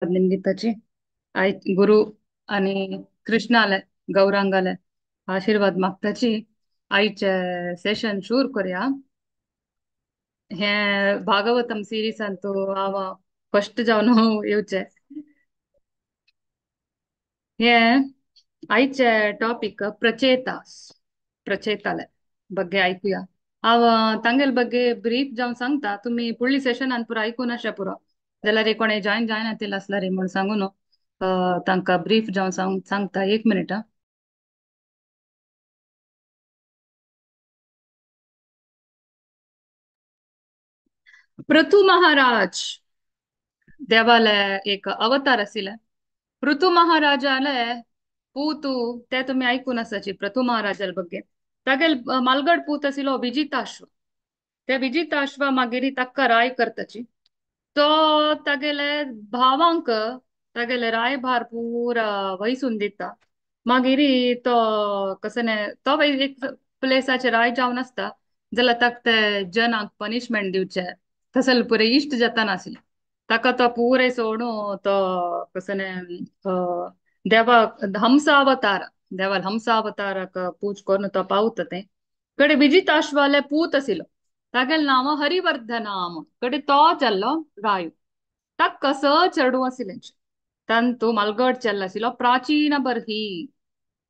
निमगीताची आई गुरु आणि कृष्णाला गौरांगाला आशीर्वाद मागताची आईचे सेशन शूर करूया. हे भागवतम सिरीज ಅಂತೂ आव फर्स्ट जावन येवचे हे आईचे टॉपिक प्रचेतास प्रचेताले ಬಗ್ಗೆ ऐकूया. हांव तांगेल ಬಗ್ಗೆ ब्रीफ जावन सांगता. तुम्ही फुडली सेशनान पुरो ऐकून अशा पुरो जाल्यार कोणें जॉइन जायनातील असल्यार म्हूण सांगून तांकां ब्रीफ जावन सांगता. एक मिनिट आं. पृथु महाराज देवाले एक अवतार आशिल्ले. पृथु महाराजाले पूत ते तुम्ही ऐकून आसाची पृथु महाराजाल ಬಗ್ಗೆ तागेल मालगड पूत आशिल्लो विजिताश्व. ते विजिताश्व मागीर ताका राय करताची. तो तागेले भावांक तागेले रायभार पुरा वयसून दिता. मागीर तो कसने तो एक प्लेसाचेर राय जावन आसता जाल्यार ताका ते जनांक पनिशमेंट दिवचे तसल पुरे इश्ट जाता नाशिल्ले. ताका तो पुरे सोडून तो कसने देवा हंसावतार देवाल हंसावताराक पूज करून तो पावता ते कडे विजिताश्वाले पूत आशिल्लो. तागेल नांव हरिवर्धनाम कडे तो जाल्लो राय. ताका स चेडूं आशिल्लें. तांतू मालगड चेल्लो प्राचीन बर्ही.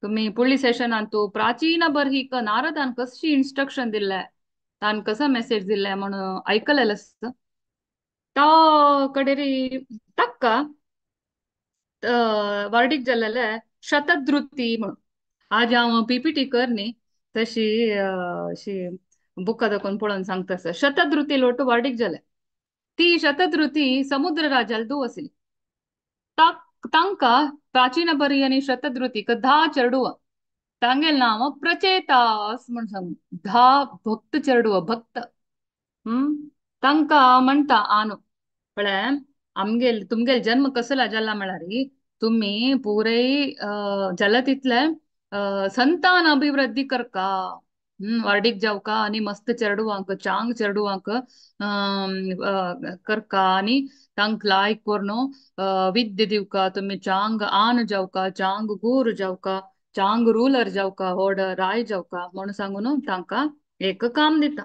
तुम्ही फुडली सेशनान तू प्राचीन बर्हीक नारदान कशी इन्स्ट्रक्शन दिले तान कसं मेसेज दिले म्हणून ऐकलेलं असतं. तो कडेरी ताका वर्डीक जाल्लेले शतधृती म्हणून आज हांव पीपीटी कर न्ही तशी अशी बुकां दाखोवन पळोवन सांगता सर. शतधृती लोट वर्डीक जाले. ती शतधृती समुद्र राजाल धूव आशिल्ली. तांकां प्राचीन बरी आणि शतधृतीक 10 चेडूं. तांगेल नांव प्रचेतास म्हण सांगून 10 भक्त चेडूं भक्त. तांकां म्हणटा आनो म्हळ्यार आमगेल तुमगेल जन्म कसला जाला म्हळ्यार तुम्ही पुरे जाला तितले संतान अभिवृद्धी करका. वाडीक जावका आणि मस्त चेडूवांक चांग चेडूवांक करका आणि तांक लायक करून विद्य दिवका. तुम्ही चांग आन जावका चांग गूर जावका चांग रूलर जावका व्हड राय जावका म्हणून सांगून तांकां एक काम दिता.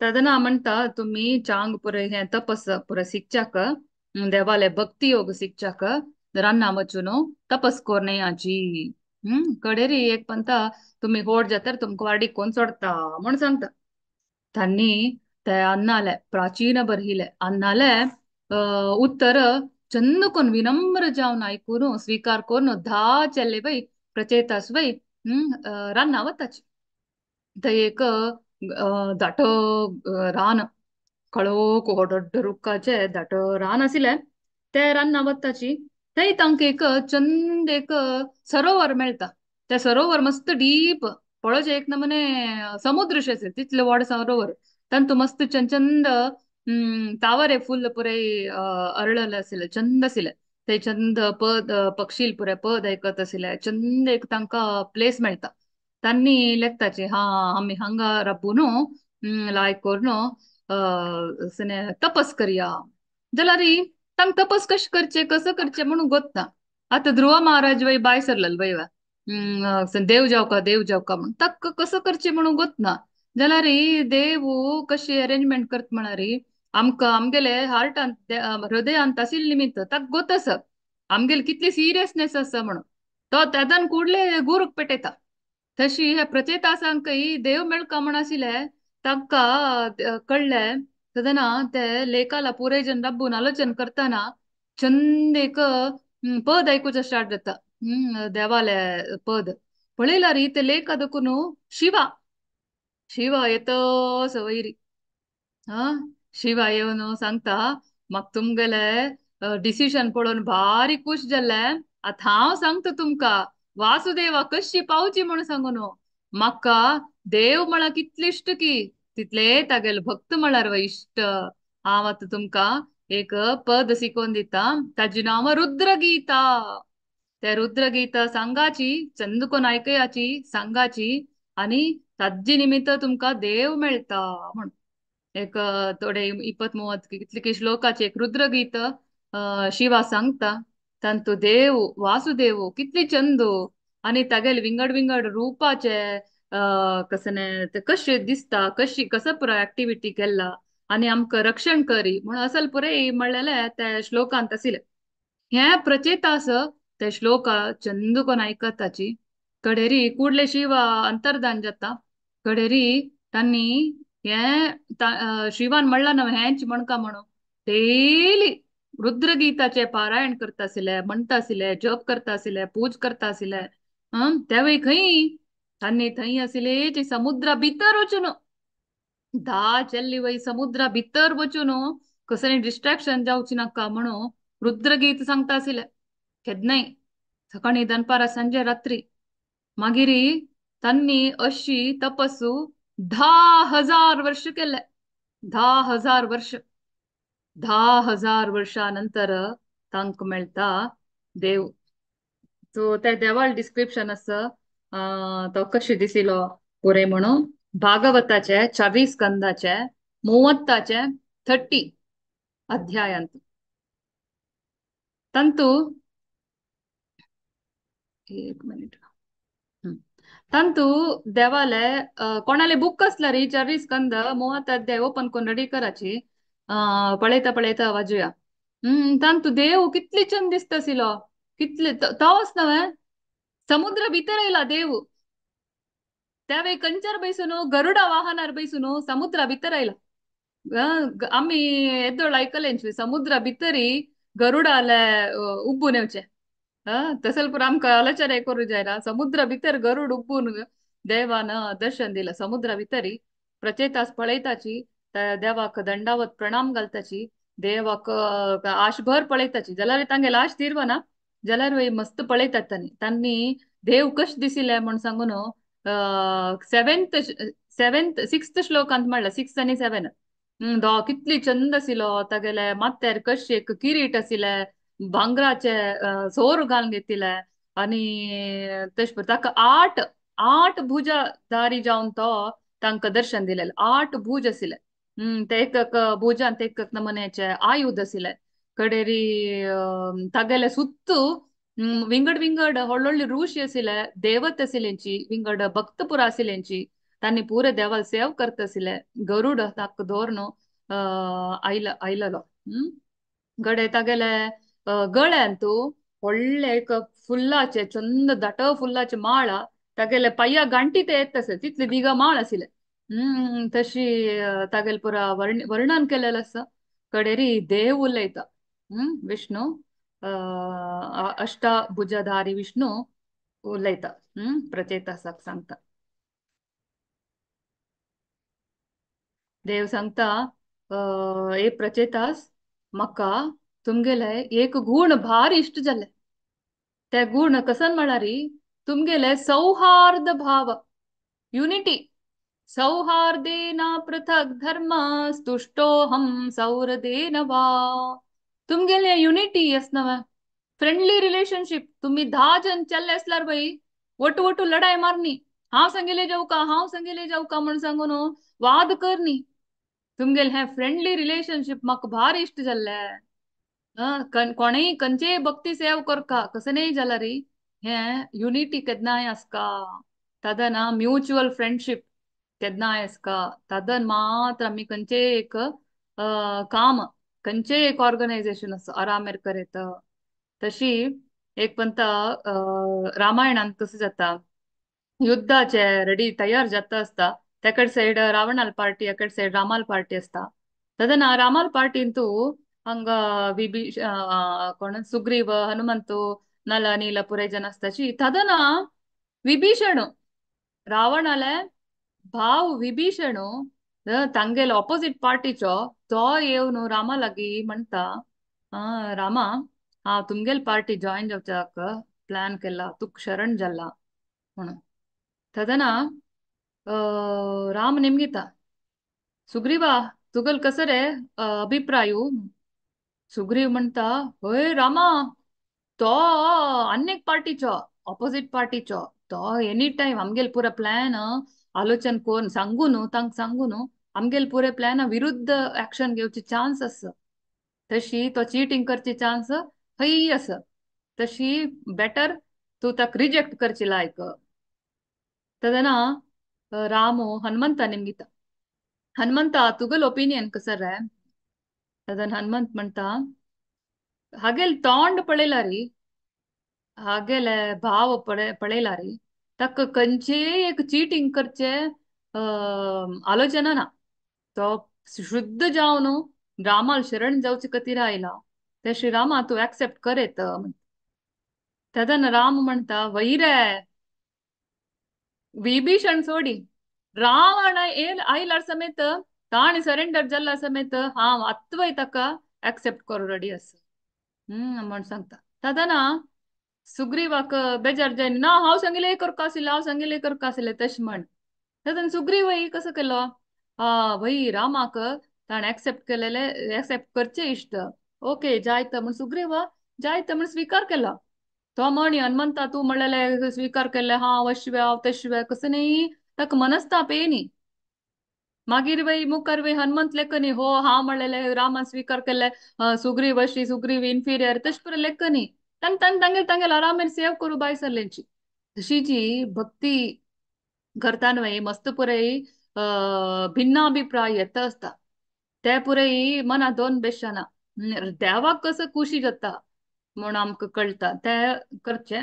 तदना म्हणता तुम्ही चांग पुरे हे तपस पुरे शिकच्याक देवाले भक्ती योग शिकच्याक रान्ना वचून तपस कोरण्याची कडेरी एक पंता तुम्ही होड जाल्यार तुमकां वाडीक कोण सोडता म्हण सांगता. तांणी ते अन्नाले प्राचीन बरहिले अन्नाले उत्तर चंद कोन विनम्र जावन आयकून स्वीकार करून 10 चेल्ले बाई प्रचेतास बाई रान्ना वताची. थंय एक दाट रान काळोख व्हडड रुखाचे दाट रान आशिल्ले. ते रान वताची. थंय तांकां एक चंद एक सरोवर मेळटा. ते सरोवर मस्त डीप पळोवचे एक नमुने समुद्र शें तितले व्हड सरोवर. तांतू मस्त चंद तावरे फुल पुरे अरळले आशिल्ले चंद आशिल्ले. थंय चंद पद पक्षी पुरे पद आयकत आशिल्ले. चंद एक तांकां प्लेस मेळटा. तांणी लेखताचे हा आमी हांगा राबून लायक करून तपस करया जाल्यार तांक तपस कशें करचे कसं करचे म्हणून गोत्ता. आता ध्रुव महाराज वय बाय सरलेलो वय देव जावका म्हणून ताका कसं करचे म्हणून गोतना जाल्यार देव कशी अरेंजमेंट करता म्हळ्यार आमकां आमगेले हार्टान हृदयांत आशिल्ले निमित्त ताका गोत आसा आमगेले कितली सिरियसनेस आसा म्हणून तो तेदान कुडले गुरूक पेटयता. तशी ह्या प्रचेतासांकय देव मेळका म्हण आशिल्ले तांकां कळले. सदना ते लेकाला पुरे जन रब्बून आलोचन करताना चंद एक पद ऐकूचे स्टार्ट जाता. देवाले पद पळयल्यार ते लेख देखून शिवा शिवा येतो वैरी. हा शिवा येवन सांगता म्हाका तुमगेले डिसिशन पळोवन भारी खुश जाल्ले. आता हांव सांगता तुमकां वासुदेवा कशी पावची म्हणून सांगून म्हाका देव म्हळ्यार कितले इश्ट की तितले तागेले भक्त म्हळ्यार इश्ट. हांव आतां तुमकां एक पद शिकोवन दिता. ताजे नांव रुद्रगीता. ते रुद्रगीता सांगाची चंद कोन आयकयाची सांगाची आणि ताजे निमित्त तुमकां देव मेळटा म्हणून एक थोडे 20-30 कितले की श्लोकाचे एक रुद्रगीत शिवा सांगता तांतू देव वासुदेव कितली चंदू आणि तागेले विंगड विंगड रूपाचे कसने ते कशे दिसता कशी कसं पुरा ऍक्टिव्हिटी केला आणि आमकां रक्षण करी म्हणून असल पुरे म्हणलेले त्या श्लोकांत आशिल्ले हे प्रचेतास ते श्लोका चंद कोन ऐकत ताची कडेरी कुडले शिव अंतर्धान जाता कडेरी तांणी हे शिवान म्हणला न्हू हेंच म्हणका म्हणून डेली रुद्रगीताचे पारायण करता आशिल्ले म्हणटा आशिल्ले जप करता आशिल्ले पूज करता आशिल्ले त्या वेळी खंय तांणी थंय आशिल्ले ते समुद्रा भितर वचून धा चल्ली वय समुद्रा भितर वचून कसले डिस्ट्रॅक्शन जावची नाका म्हणून रुद्रगीत सांगता आशिल्ले केदनाय सकाळी दनपारा संजे रात्री मागिरी तांणी अशी तपस्सू 10,000 वर्ष केले 10,000 वर्ष 10,000 वर्षानंतर तांक मेळता देव सो त्या देवाळ डिस्क्रिप्शन असं तो कशी दिसिलो पुरे म्हणून भागवताचे 24 स्कंदाचे 30 अध्यायांत तंतु एक मिनिट हं. तंतु देवाले कोणाले बुक असला री 24 स्कंद 30 अध्याय ओपन करून रेडी कराची पळयता पळयता वाजूया तांतु देव कितली चंद दिसतासिलो कितले तोच नव्हे समुद्र भितर येयला देव त्यावेळी कंचार बैसून गरुडा वाहनार बैसून समुद्रा भितर आयला आम्ही येदोळ ऐकलेंच समुद्रा भितरी गरुडाले उब्बून येवचे तसल पुर आमकां आलोचना करूं जायना समुद्रा भितर गरुड उब्बून देवान दर्शन दिलं समुद्रा भितरी प्रचेतास पळयताची देवाक दंडावत प्रणाम घालताची देवाक आशभर पळयताची जाल्यार तांगे लाश तिरवना जाल्यार मस्त पळयतात तांणी देव कश दिसिले म्हण सांगून सेवेंथ सेवेंथ सिक्स्थ श्लोकांत म्हणला 6 आणि 7 दो कितली चंद आशिलो तागेले माथ्यार कशेक किरीट आशिले भांगराचे सोर घालून घेतिले आणि तश ताका आठ भुजाधारी जावन तो तांकां दर्शन दिलेले 8 भुज आशिले ते एक भुजांत एक नमुन्याचे आयुध आशिले कडेरी तागेले सुत्तू विंगड विंगड व्हडली ऋषी आशिले देवत आशिलेंची विंगड भक्त पुरा आशिलेंची तांणी पुरे देवाल सेव करता आशिले गरुड ताका दवरन आयललो गडे तागेले गळ्यांतू व्हडले एक फुल्लाचे चंद दाट फुल्लाचे माळ तागेले पाया गांठी ते येत तसे तितले दिगा माळ आशिले तशी तागेले पुरा वर्णन केलेलं आसा कडेरी देव उलयता विष्णू अष्टभुजाधारी विष्णू उलयता प्रचेतासाक सांगता देव सांगता ए प्रचेतास म्हाका तुमगेले एक गुण भार इष्ट जाले ते गुण कसन म्हळारी तुमगेले सौहार्द भाव युनिटी सौहार्देन पृथक धर्म स्तुष्टोहम सौरदेन वा तुमगेले युनिटी असनव फ्रेंडली रिलेशनशिप तुम्ही 10 जण चल्ले असल्यार बाई वटू वटू लढाई मारनी हांव संगेले जाऊ का म्हण सांगून वाद करनी तुमगेले हे फ्रेंडली रिलेशनशिप म्हाका भार इष्ट जाल्ले कोणेय खंयचेय भक्ती सेव करका कसनय जाला री हे युनिटी केदनाय आसका तदन म्यूचुअल फ्रेंडशिप केदनाय आसका तदन मात्र आमी खंयचेय एक काम खंयचेय एक ऑर्गनायझेशन आरामेर करेत तशी एक पंत रामायणान कसं जाता युद्धाचे रेडी तयार जाता असता तेकड सैड रावणाल पार्टी अकड सैड रामाल पार्टी असता तदन रामाल पार्टीन तू हंग विभीष कोण सुग्रीव हनुमंतु नल नील पुरे जन असताची तदन विभीषण रावणाले भाव विभीषण तांगेल ऑपोजिट पार्टीचो तो येवन रामा लागी म्हणता रामा हांव तुमगेल पार्टी जॉइन जावच्याक प्लॅन केला तुक शरण जाला म्हणून तदना राम निमगिता सुग्रीवा तुगल कसं रे अभिप्रायू सुग्रीव म्हणता होय रामा तो अन्य पार्टीचो ऑपोजिट पार्टीचो तो एनी टाइम आमगेल पुरा प्लॅन आलोचन कोण सांगून तांक सांगून आमगेल पुरे प्लॅन विरुद्ध ऍक्शन घेवचे चान्स आसा तशी तो चीटिंग करची चान्स हई अस तशी बेटर तू ताक रिजेक्ट करची लायक तदना रामो हनुमंत निमगिता हनुमंत तुगल ओपिनियन कसर तदन हनुमंत म्हणता हागेल तोंड पळेला ರೀ हागेले भाव पळेला ರೀ तक कंचे एक चीटिंग करचे आलोचना ना तो शुद्ध जावन रामाल शरण जावचे कती राहिला ते श्रीरामा तू ऍक्सेप्ट करेत तदन राम म्हणता वैरे विभीषण सोडी रावण ಏಲ್ ಐಲಾರ ಸಮೇತ ತಾಣಿ ಸರೆಂಡರ್ जल्ला समेत हा अत्वय तका ऍक्सेप्ट करू रेडी अस म्हण सांगता तदना सुग्रीवाक बेजार जायन ना हांव सांगिले करता आशिल्ले हांव सांगिले करता आशिल्ले तशें म्हण तदन सुग्रीव कसो केलो वही रामाक ताण ऍक्सेप्ट केलेले ऍक्सेप्ट करचे इष्ट ओके जायत म्हण सुग्रीव जायत म्हण स्वीकार केला तो म्हणी हनुमंता तू म्हणलेले स्वीकार केले हा अश्वे हांव तश्वे कसं नाही ताका मनस्ताप येनी मागीर वय मुखार वय हनुमंत लेखनी हो हा म्हणलेले रामान स्वीकार केले सुग्रीव अशी सुग्रीव इन्फिरियर तश पर लेखनी तांगेल तांगेल आरामेर सेव करू बाय सरलेंची तशी जी भक्ती करताना मस्त पुरई भिन्नाभिप्राय येता असता ते पुरई मना दोन बेशाना देवाक कसं खुशी जाता म्हण आमकां कळटा ते करचे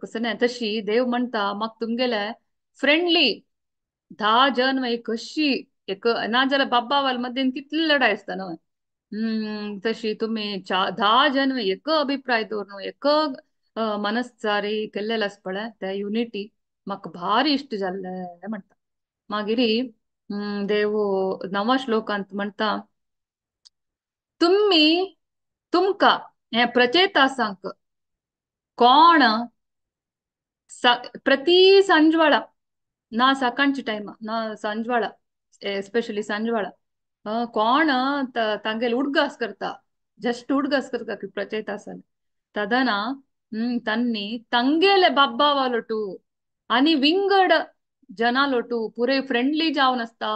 कसं नाही तशी देव म्हणता मग तुमगेले फ्रेंडली 10 जण कशी एक ना जाल्यार बाबा वाल मध्येन कितली लढाई असता ना तशी तुम्ही 10 जण एक अभिप्राय दवरून एक मनस्चारी केल्लेले आस पळय ते युनिटी म्हाका भारी इश्ट जाल्ले म्हणटा मागिरी देव 9 श्लोकांत म्हणता तुम्ही तुमका हे प्रचेतासांक कोण प्रति संजवाಳ ना सकाळची टाइम ना संजवाಳ एस्पेशली संजवाಳ कोण तांगेल उडगास करता जस्ट उडगास करता की प्रचेतासन तदना तन्नी ತಂಗೇಲೆ ಬಬ್ಬಾವಲೊಟು आणि विंगड जनालोटू पुरे फ्रेंडली जावन असता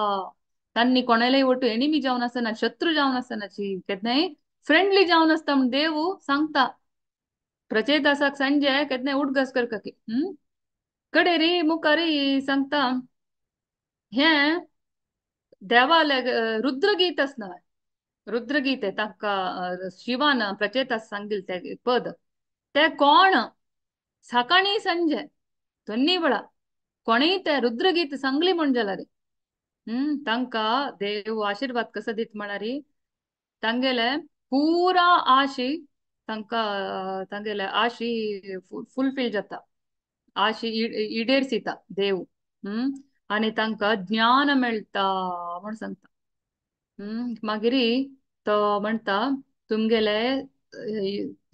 तन्नी कोणालाय ओटू एनिमी जावन असना शत्रू जावन असनाची केदनाय फ्रेंडली जावन असता म्हण देव सांगता प्रचेतासाक संजय केदनाय उडगास करका की कडे री मुखारी सांगता हे देवाले रुद्रगीत असना रुद्रगीत आहे ताका शिवान प्रचेतास सांगिल ते पद ते कोण सकाळी संजय दोन्ही वेळा कोणीय ते रुद्रगीत सांगली म्हण जाला रे तांका देव आशीर्वाद कसं दित म्हणारी तांगेले पुरा आशी तांका तांगेले आशी फुलफिल जाता आशी इडेरसिता देव आणि तांका ज्ञान मेळटा म्हण सांगता मागिरी तो म्हणता तुमगेले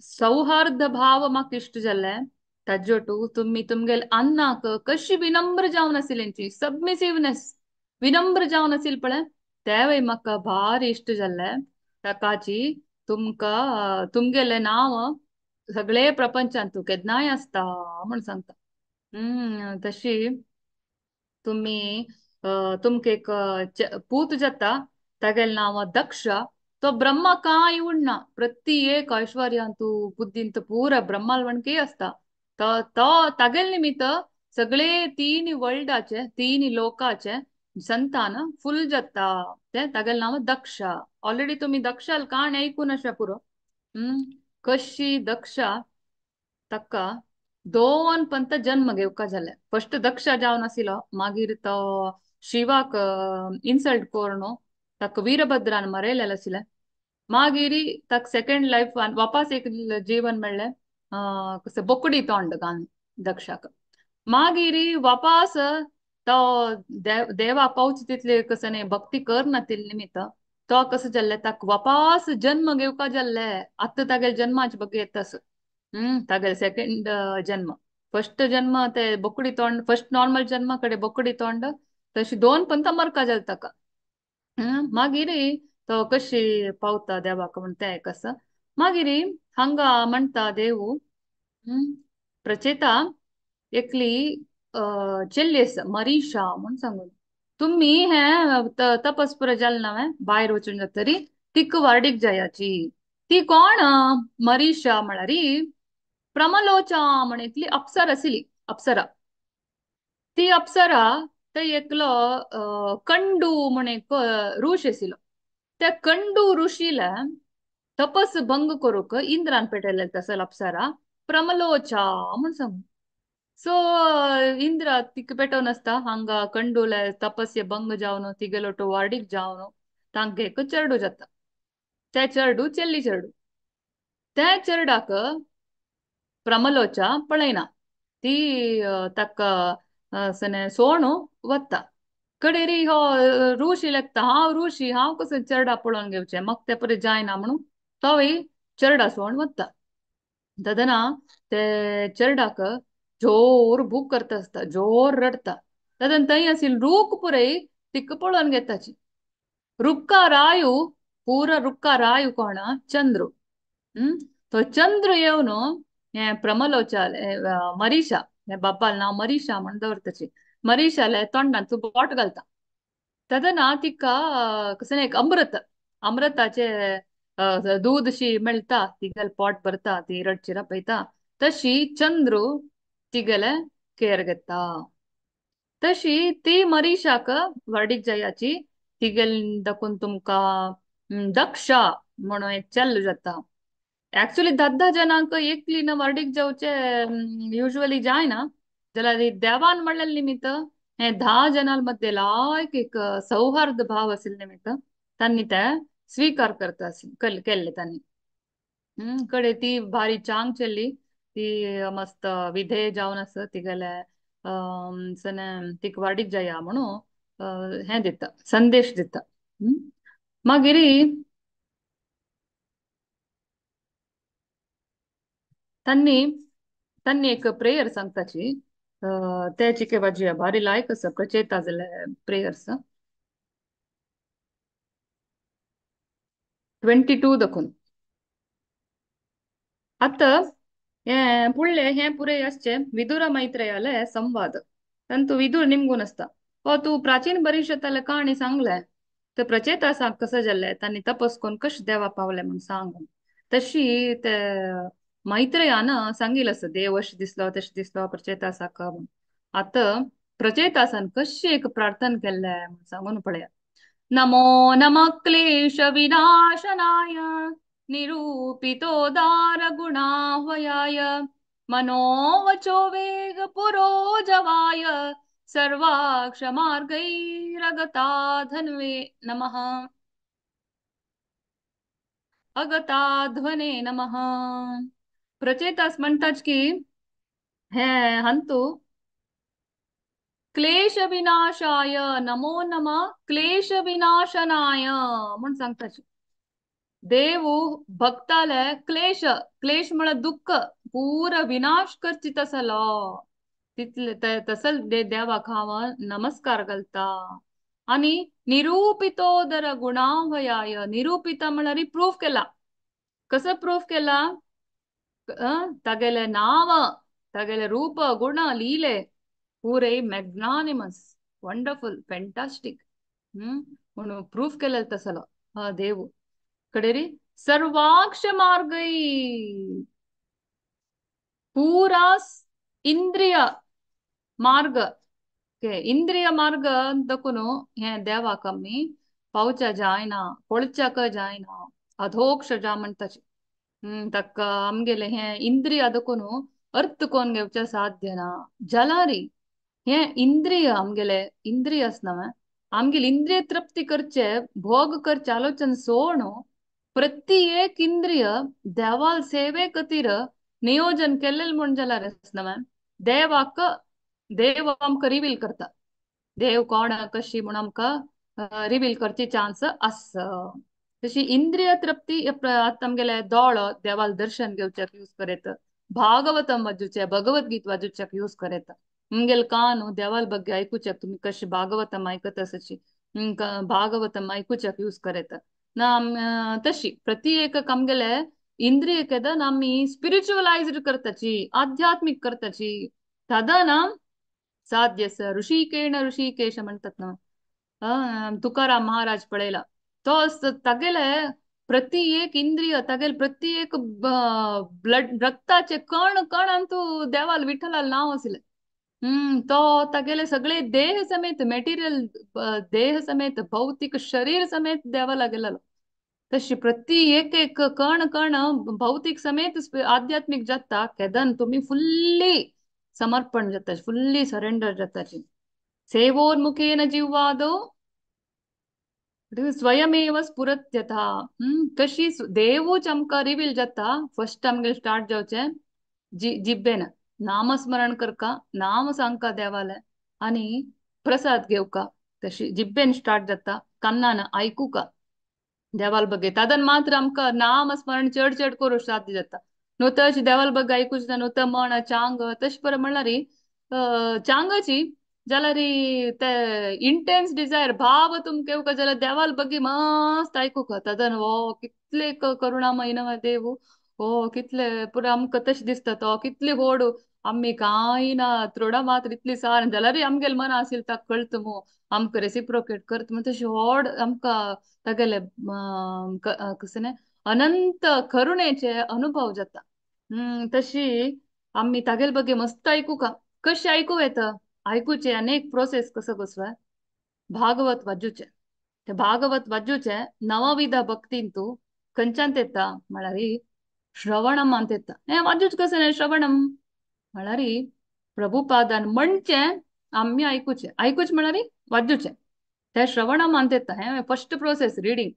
सौहार्द भाव म्हाका इष्ट जाल्ले ताज्योटू तुम्ही तुमगेल अन्नाक कशी विनम्र जावन आशिल्लेंची सबमिसिवनेस विनम्र जावन आशिल पळय तेवय म्हाका भारी इष्ट जाल्ले ताकाची तुमका तुमगेले नाव सगळे प्रपंचांत तू केदनाय आसता म्हण सांगता तशी तुम्ही तुमके एक पूत जाता तागेल नाव दक्ष तो ब्रह्मा कांय उडना प्रति एक ऐश्वर्यांतू बुद्धींत पूरा ब्रह्मालवणके असता तो तागेल निमित्त सगळे 3 वर्ल्डाचे 3 लोकाचे संतान फुल जाता ते तागेल नाव दक्ष ऑलरेडी तुम्ही दक्षाल काण ऐकून अशा पुरो कशी दक्षा तक्का 2 पंत जन्म घेवका जाले फर्स्ट दक्ष जावन आशिलो मागीर तो शिवाक इन्सल्ट कोरनो ताका वीरभद्रान मरयलेले आशिल्ले मागिरी ताका सेकंड लाईफ वापस एक जीवन मेळ्ळें कसं बोकडी तोंड घालून दक्षाक मागिरी वापस तो देवा पावच तितले कसं नाही भक्ती करना तिल निमित्त तो कसं जाल्ले ताका वापस जन्म घेवका जाल्ले आत्ता तागेल जन्माचे बगे येतस तागेल सेकंड जन्म फर्स्ट जन्म ते बोकडी तोंड फर्स्ट नॉर्मल जन्म कडे बोकडी तोंड तशी 2 पंत मरका जाल ताका मागिरी तो कशी पावता देवाक म्हण ते कसं मागिरी हांगा म्हणता देव प्रचेता एकली चेल्ली आसा मरीषा म्हण सांगून तुम्ही हे तपस्पुरा जाल नवे भायर वचून जातरी तिक वार्डीक जायाची. ती कोण? मरीषा म्हळ्यारी प्रमलोचा म्हणतली अप्सर आशिली. अप्सरा. ती अप्सरा ते एकलो कंडू म्हण एक ऋष आशिलो. त्या कंडू ऋषीला तपस भंग करूक इंद्रान पेटयले तसल अप्सरा प्रमलोचा म्हण सांग. सो इंद्र तिक पेटोवन आसता हांगा कंडूले तपस्ये भंग जावन तिगेलो तो वार्डीक जावन तांका एक चेडू जाता. ते चेडू चेल्ली चेडू. त्या चेरडाक प्रमलोचा पळयना. ती ताका सने सोणू वत्ता. कडेरी हो ऋषी लेखता हांव ऋषी हांव कसं चेडा पळोवन घेवचें म्हाका ते परी जायना म्हणून तोय चेडा सोण वत्ता. ददना ते चेरडाक जोर भूक करता आसता जोर रडता. ददन थंय आशिल्ली रूख पुरय तिका पळोवन घेताची. रुक्का रायू पूरा रुक्का रायू कोण? चंद्रू. हम्म तो चंद्र येवन हे प्रमलोच्या मरीषा हे बापाल नाव मरीषा म्हण दवरताची. मरीषाले तोंडांचो बोट घालता. तदना तिका कसं एक अमृत अमृताचे दूध शी मिळता तिगेल पोट भरता ती रडची रपयता. तशी चंद्रू तिगेले केअर घेता. तशी ती मरीषाक वर्डीक जायाची. तिगेल दाखून तुमका दक्षा म्हणून एक चेल्लो जाता. ऍक्च्युली 10 जणांक एकली न वर्डीक जावचे युजली जायना जाल्यार देवान म्हणलेले निमित्त हे 10 जणां मध्ये लायक एक सौहार्द भाव आशिल्ले निमित्त त्यांनी ते स्वीकार करता केले त्यांनी. कडे ती भारी चांग चेल्ली. ती मस्त विधेय जावन आस तिगेले सने तिक वाडीक जाया म्हणून हे दिता संदेश दिता. मागिरी त्यांनी त्यांनी एक प्रेयर सांगताची. ते चिके भाजी भारी लायक आसा प्रचेता जाले प्रेयर्स. 22 दखून आता हे पुढले हे पुरे असचे विदुर मैत्रेयाले संवाद. तंतु विदुर निमगून असता. हो तू प्राचीन भविष्यातले कहाणी सांगले तर प्रचेता सांग कसं जाल्ले त्यांनी तपस कोण कश देवा पावले म्हणून सांगून. तशी ते मैत्रेयान सांगिल असं देव अश दिसलो तश दिसलो प्रचेता साक. आता प्रचेतासान कशी एक प्रार्थना केले म्हणून सांगून पळया. नमो नमः क्लेश विनाशनाय निरूपितो दार गुणाह्वयाय मनोवचो वेग पुरोजवाय सर्वाक्ष मार्गैरगता धन्वे नमः. अगता ध्वने नमः. प्रचेतास म्हणतात की हे हंतु क्लेश विनाशाय नमो नमः क्लेश विनाशनाय म्हणून सांगतात. देवू भक्ताले क्लेश क्लेश म्हळ दुःख पूरा विनाश करची तसलो तिथले तसल देवाक हांव नमस्कार घालता. आणि निरूपितोदर गुणावयाय निरूपिता म्हळ्यार प्रूफ केला. कसं प्रूफ केला? तगेले नाव तगेले रूप गुण लीले पूरे मॅग्नानिमस वंडरफुल फॅन्टास्टिक म्हणून प्रूफ केलेलं तसलो हा देव. कडेरी सर्वाक्ष मार्गई पूरा इंद्रिय मार्ग के इंद्रिय मार्ग दकुनु हे देवा कमी पावचा जायना पोळच्याक जायना अधोक्ष जा म्हणताची. तಕ್ಕ आमगेले हे इंद्रिय ಅದಕ್ಕೂನು अर्थ कोण घेवचे साध्य ना. जलारी हे इंद्रिय आमगेले इंद्रिय असनव आमगेले इंद्रिय तृप्ती करचे भोग करचे आलोचन सोणू प्रति एक इंद्रिय देवाल सेवे खातीर नियोजन केलेल म्हण जाल्यार असनव देवाक देव आमकां रिवील करता. देव कोण कशी म्हण आमकां रिवील करची चान्स आसा. तशी इंद्रिय तृप्ती आता आमगेले दोळो देवाल दर्शन घेवच्याक यूज करेत. भागवतम वाजूचे भगवद्गीत वाजूच्याक यूज करेत. मुंगेल कान देवाल ಬಗ್ಗೆ ऐकूच्याक तुम्ही कशी भागवतम ऐकत असाची भागवतम ऐकूच्याक यूज करेत. तशी प्रति एक आमगेले इंद्रिय केद आमी स्पिरिच्युअलाइज्ड करताची आध्यात्मिक करताची. तदना साध्य ऋषिकेण ऋषिकेश म्हणतात ना तुकाराम महाराज पळयला तो तगेले प्रति एक इंद्रिय तागेल प्रति एक ब्लड रक्ताचे कण कण अंतू देवाल विठ्ठलाल नाव आसले. तो तागेले सगळे देह समेत मटेरियल, देह समेत भौतिक शरीर समेत देवाला गेलेलो. तशी प्रति एक एक कण कण भौतिक समेत आध्यात्मिक जाता केदन तुम्ही फुल्ली समर्पण जाता, फुल्ली सरेंडर जाताची. सेवोन्मुखेन जिव्वादो स्वयमेव स्फुरत्यथा. कशी देवूच आमकां रिवील जाता. फर्स्ट आमगे स्टार्ट जावचे जिब्बेन नामस्मरण करका, नाम सांगका देवाले, आणि प्रसाद घेवका. तशी जिब्बेन स्टार्ट जाता, कान्नान आयकूका देवाल ಬಗ್ಗೆ तदन मात्र आमकां नाम स्मरण चड चड करूं साध्य जाता. न्हू तश देवाल ಬಗ್ಗೆ आयकूच ना न्हू त म्हण चांग तश पर म्हणल्यार चांगाची जाल्यार ते इंटेन्स डिझायर भाव तुम केवका जाल्यार देवाल ಬಗ್ಗೆ मस्त आयकूका. तदन हो कितले करुणामय नव देव, हो कितले पुरो आमकां तशें दिसता तो कितले व्हड आम्ही कांय ना त्रोडा मात्र इतली सार जाल्यार आमगेल मन आसिल ताका कळत मो आमकां रेसिप्रोकेट करता म्हण तशी व्हड आमकां तागेले कसं अनंत करुणेचे अनुभव जाता. तशी आम्ही तागेल ಬಗ್ಗೆ मस्त ऐकूका. कशी ऐकू येतं ऐकूचे अनेक प्रोसेस कसं बसवा भागवत वाजूचे. ते भागवत वाजूचे नवविध भक्तींतू खंयच्यान येता म्हळ्यार श्रवणम ಅಂತ येता. हे वाजूच कसं नाही श्रवणम म्हळ्यार प्रभुपादान म्हणचे आम्ही ऐकूचे, ऐकूच म्हळ्यार वाजूचे. ते श्रवणम ಅಂತ येता. हे first process reading,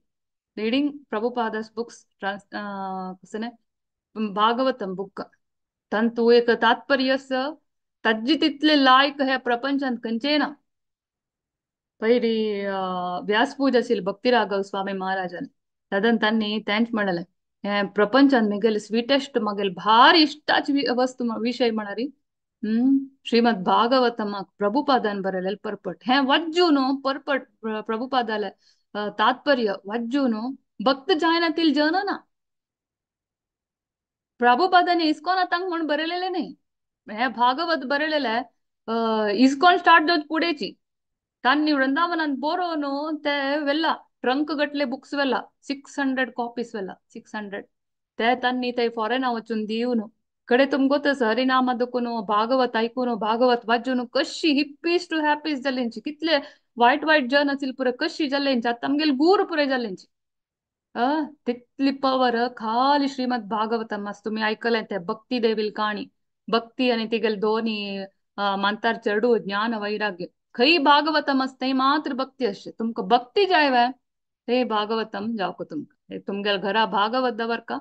reading Prabhupada's books कसं भागवतम बुक. तंतु एक तात्पर्य तज्जी तिथले लायक हे प्रपंचात खंयचे ना. पहिली व्यासपूज असेल भक्तिराघव स्वामी महाराजांनी तदन त्यांनी त्यांच म्हणाले हे प्रपंचात मिगेल स्वीटेस्ट मगेल भारी इष्टाच वस्तू विषय म्हणारी श्रीमद भागवतम प्रभुपादान बरलेल परपट हे वज्जून परपट प्रभुपादाला तात्पर्य वज्जून भक्त जायनातील जन ना प्रभुपादाने इस्कॉन तांक म्हणून बरलेले नाही. हे भागवत बरलेले इस्कॉन स्टार्ट जावच पुढेची तान्नी वृंदावनात बोरोनु ते Velha trunk गटले books Velha 600 copies Velha 600 ते तान्नी ते फॉरेन वचून दिवून कडे तुम गोतस हरिनामदकुनु भागवत ऐकून भागवत वाजून कशी हिप्पीस टू हॅपीस जाल्लेंची कितले वाईट वाईट जन असेल पुरे कशी जाल्लेंची आता आमगेल गूर पुरे जाल्लेंची. तितली पवर खाली श्रीमद भागवतम मस्त तुम्ही ऐकलंय ते भक्ती देवील काणी भक्ती आणि तिगेल दोन्ही मंतर चरडू ज्ञान वैराग्य खई भागवतम असते मात्र भक्ती असते तुमको भक्ती जायवे ते भागवतम जावको तुमका तुमगेल घरा भागवत दवर का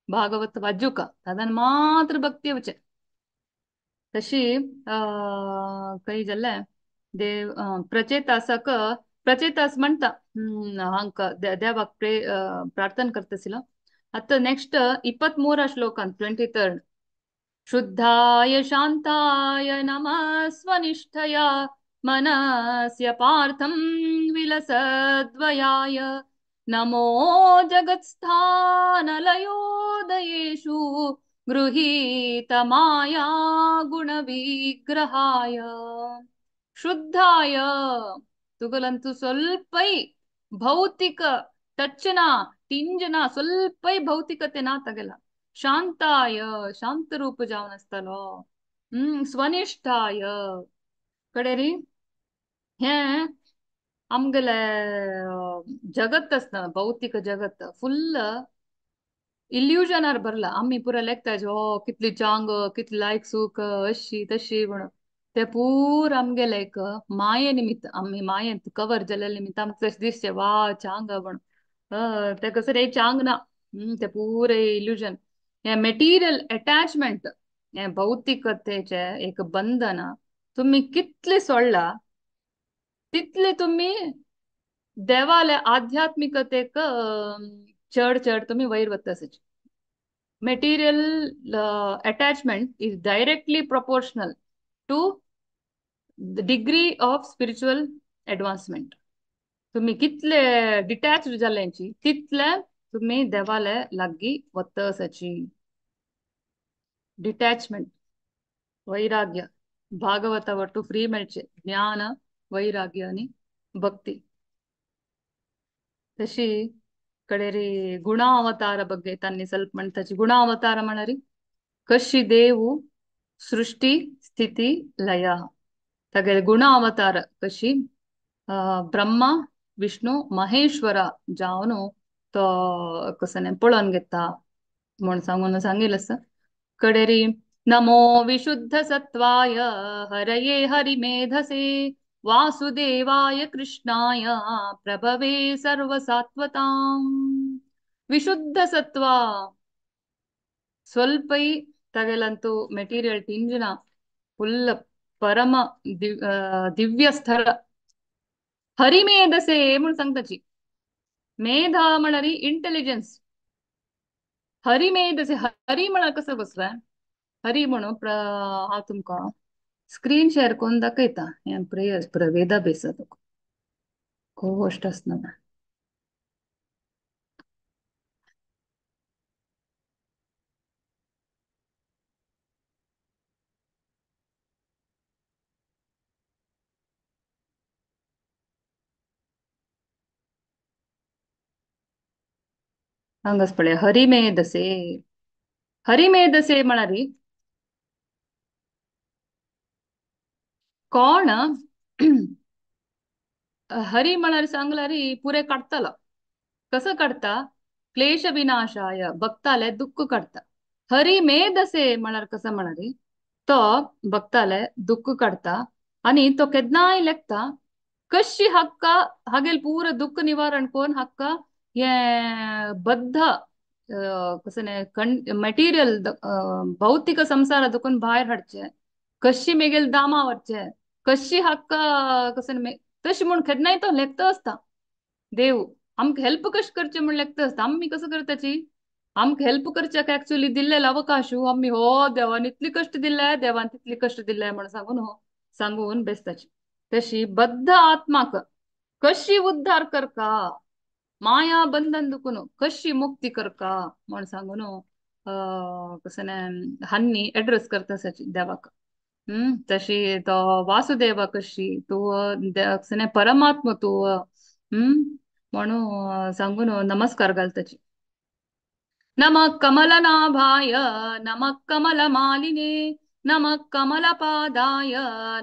भागवत वाजू का तदन मात्र भक्ती वचे. तशी काही जाल्ले देव प्रचेतासक प्रचेतास म्हणता हांक देवाक प्रार्थना करतसिलो. आता नेक्स्ट 23 श्लोकान 23 शुद्धाय शांताय नमः स्वनिष्ठया मनस्य पार्थं विलसद्वयाय नमो जगत्स्थानलयोदयेषु गृहीत माया गुणविग्रहाय. शुद्धाय तुगलंतु स्वल्पै ಭೌತಿಕ ಟಚ್ನ ಟಿಂಜನ ಸ್ವಲ್ಪೈ ಭೌತಿಕತೆನ ತಗಲ. ಶಾಂತಾಯ ಶಾಂತ ರೂಪ ಜಾವನಸ್ತಲೋ ಸ್ವನಿಷ್ಠಾಯ ಕಡೆ ರೀ हे आमगेले जगत असता भौतिक जगत फुल इल्युजनार भरला आम्ही पुरा लेखताय हो कितली चांग कितली लायक सुख अशी तशी म्हणून ते पूर आमगे लायक माये निमित्त आम्ही मायेत कवर जाल्ले निमित्त आमकां तशें दिसचे वा चांग म्हण ते कसं रे चांग ना. ते पुरे इल्युजन हे मेटीरियल अटॅचमेंट हे भौतिकतेचे एक बंधन तुम्ही कितले सोडला तितले तुम्ही देवाले आध्यात्मिकतेक चढ चढ तुम्ही वयर वतसच. Material attachment is directly proportional to the degree of spiritual advancement. तुम्ही कितले डिटॅच जाल्यांची तितले तुम्ही देवाले लागगी वतसची. डिटॅचमेंट वैराग्य भागवता वरतू फ्री मेळचे ज्ञान वैराग्य आणि भक्ती. तशी ಕಡೆ ಗುಣಾವತಾರ ಬಗ್ಗೆ ತನ್ನಿ ಸ್ವಲ್ಪ ಮಣ್ತಾಚಿ ಗುಣಾವತಾರ ಮಣರಿ ಕಶಿ ದೇವು ಸೃಷ್ಟಿ ಸ್ಥಿತಿ ಲಯ ತಗರೆ ಗುಣಾವತಾರ ಕಶಿ ब्रह्मा विष्णु महेश्वर जावनो तो कसने पळोवन घेता म्हण सांगून सांगितलं कडेरी नमो विशुद्ध सत्वाय हरये हरिमेधसे वासुदेवाय कृष्णाय प्रभवे सर्वसात्वताम् विशुद्ध सत्व स्वल्पै तगलंतु मेटीरियल टिंजिನ फुल्ल परम दिव्य स्थर हरिमेधसे म्हणून सांगताची मेधा म्हणरी इंटेलिजन्स हरिमेधसे हरी म्हण कसं बसलाय हरी म्हणून हा तुमका स्क्रीन शेअर करून दाखयता हे प्रेयर्स प्रवेदा बेसत को गोष्ट असणार हंगस पळे हरिमेधसे म्हणरी कोण हरी म्हणरी सांगलारी पुरे काढताला कसं काढता क्लेश विनाशाय भक्ताले दुःख काढता हरी मेधसे म्हणार कसं म्हणारी तो भक्ताले दुःख काढता आणि तो केदनाय लेखता कशी हक्क हागेल पूर दुःख निवारण कोण हक्क ये बद्ध कसं मटेरियल भौतिक संसार दुखून बाहेर हाडचे कशी मेगेल दामावरचे कशी हक्क कसं तशी म्हणून केदनाय तो लेखत असता देव आमक हेल्प कशी करचे म्हणून लेखत असता आम्ही कसं करताची आमक हेल्प करच्याक ऍक्च्युअली दिल्लेला अवकाश आम्ही हो देवान इतली कष्ट दिलाय देवान तितली कष्ट दिलाय म्हणून सांगून हो सांगून बेसताची तशी बद्ध आत्माक कशी उद्धार करका माया बंधन दुखून कशी मुक्ती करका म्हणून सांगून कसं हन्नी ऍड्रेस करता देवाक तशी तो वासुदेवा कशी तू परमात्मा तू म्हणून सांगून नमस्कार घालताची नमः कमलनाभाय नमः कमलमालिने नमः कमलपादाय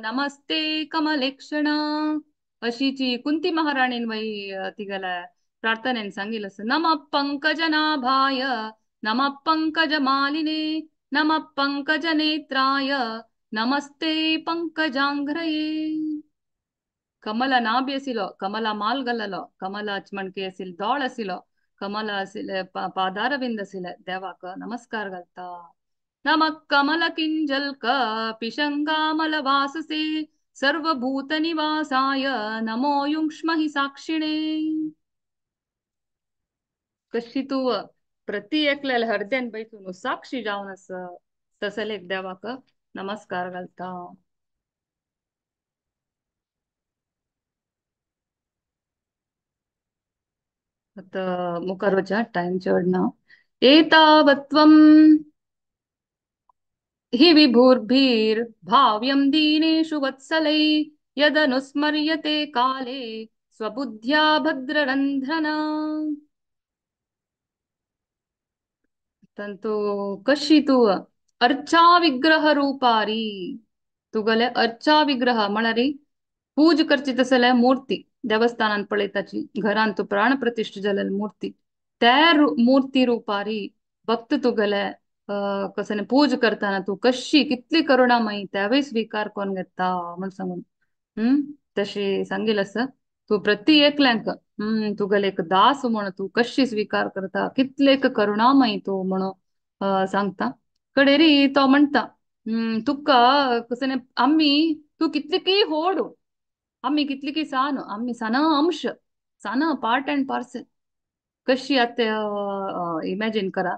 नमस्ते कमलेक्षण अशीची कुंती महाराणीन वै तिगला प्रार्थनेन सांगितलं असं नमः पंकजनाभाय नमः पंकजमालिने नमः पंकजनेत्राय नमस्ते पंकजांघ्रये कमला नाभि आसिलो कमला माल गल्ललो कमला मणके आसिल दोळ आसिलो कमला आसिले पादारविंद आसिले देवाक नमस्कार घालता नमः कमल किंजल्क पिशंगामल वाससे सर्वभूत निवासाय नमो युष्म हि साक्षिणे कशी तू प्रति एकल्याला हृदयान बैठून साक्षी जाऊन असं तसले देवाक नमस्कार घालता आता मुखार वचा टाइम चढना एतावत्त्वम् हि विभुर्भिर्भाव्यं दीनेषु वत्सलै यदनुस्मर्यते काले स्वबुद्ध्या भद्ररन्ध्रना तंतु कशी तू अर्चा विग्रह रूपारी तुगले अर्चा विग्रह म्हणरी पूज करची तसले मूर्ती देवस्थानात पळयताची घरान तू प्राण प्रतिष्ठ जालेली मूर्ती त्या मूर्ती रूपारी भक्त तुगले कसं पूज करताना तू कशी कितली करुणामयी त्यावेळी स्वीकार कोण घेता म्हण सांगून हम्म तशी सांगेल असं तू प्रति एकल्यांक तुगले एक दास म्हण तू कशी स्वीकार करता कितले एक करुणामयी तू म्हण सांगता कडेरी तो म्हणता तुका कसं आम्ही तू कितली की होड आम्ही कितली की सान आम्ही सान अंश सान पार्ट अँड पार्सल कशी आता इमॅजिन करा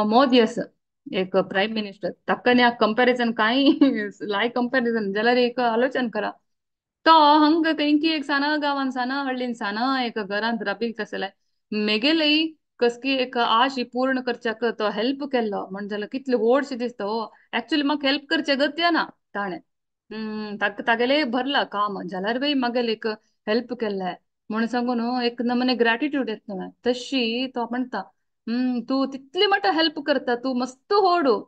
मोदी असं एक प्राईम मिनिस्टर तक्कने कंपॅरिझन काही लाय कंपॅरिझन जाल्यार एक आलोचन करा तो हंग तेंकी एक साना गावान साना हळ्ळीन साना एक घरांत राबीक तसले मेगेलय कसकी एक आश ही पूर्ण करच्याक तो हेल्प केल्लो म्हणजे जाल्यार कितले व्हडशे दिसता हो ऍक्च्युली म्हाका हेल्प करचे गत ना ताणे तागेले भरला काम जाल्यार बी मागेल एक हेल्प केल्ले म्हणून सांगून एक नमने ग्रॅटिट्यूड येत ना तशी तो म्हणता. तू तितली मटा हेल्प करता तू मस्त होडू.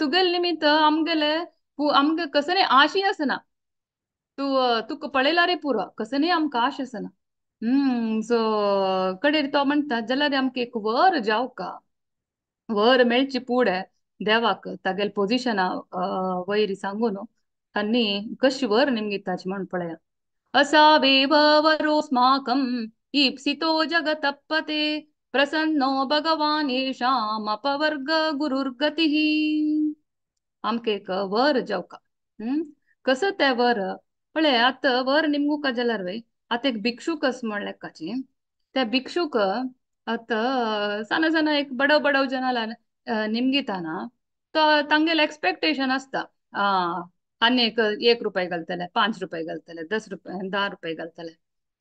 तुगेल निमित्त आमगेले आमगे कसं नाही आशी असना. तुक पळयला रे पुरो कसं नाही आमकां आश असना. सो कडेर तो म्हणटा जाल्यार आमकां एक वर जाव का. वर मेळची पुढे देवाक तागेल पोझिशना वैरी सांगून तांणी कशी वर निमगिताची म्हण पळया. असावेव वरोऽस्माकम् ईप्सितो जगतपते प्रसन्नो भगवान् येषाम् अपवर्ग गुरुर्गतिः. आमके एक वर जावका. हम्म कसं ते वर पळे आता वर निमगुका जाल्यार वय आता एक भिक्षुक अस म्हणले काची. त्या भिक्षुक आता सना सना एक बडव बडव जनाला निमगिताना तर तांगेल एक्सपेक्टेशन असता. आ आनी एक रुपये घालतले 5 रुपये घालतले 10 रुपये 10 रुपये घालतले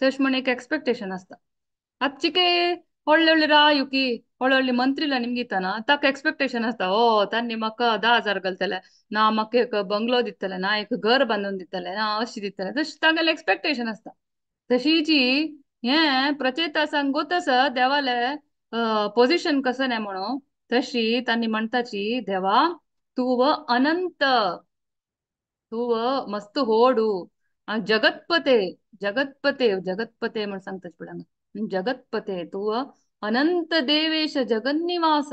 तश म्हण एक एक्सपेक्टेशन असता. आजचिके ಒಳ್ಳೊಳ್ಳೆ ರಾಯುಕಿ ಒಳ್ಳೊಳ್ಳೆ ಮಂತ್ರಿಲ ನಿಮ್ಗಿತಾನ ತಾಕ एक्सपेक्टेशन असता ओ तांणी म्हाका 10,000 घालतले ना म्हाका एक बंगलो दितले ना एक घर बांधून दितले ना अशी दितले तशी तांगेले एक्सपेक्टेशन असता. तशीची हे प्रचेता सांगोतस देवाले पोझिशन कसं नाही म्हणून तशी तांणी म्हणताची देवा तू व अनंत तू मस्त होडू जगतपते जगतपते जगतपते म्हणून सांगताच पुढे जगतपते तू अनंत देवेश जगन्निवास.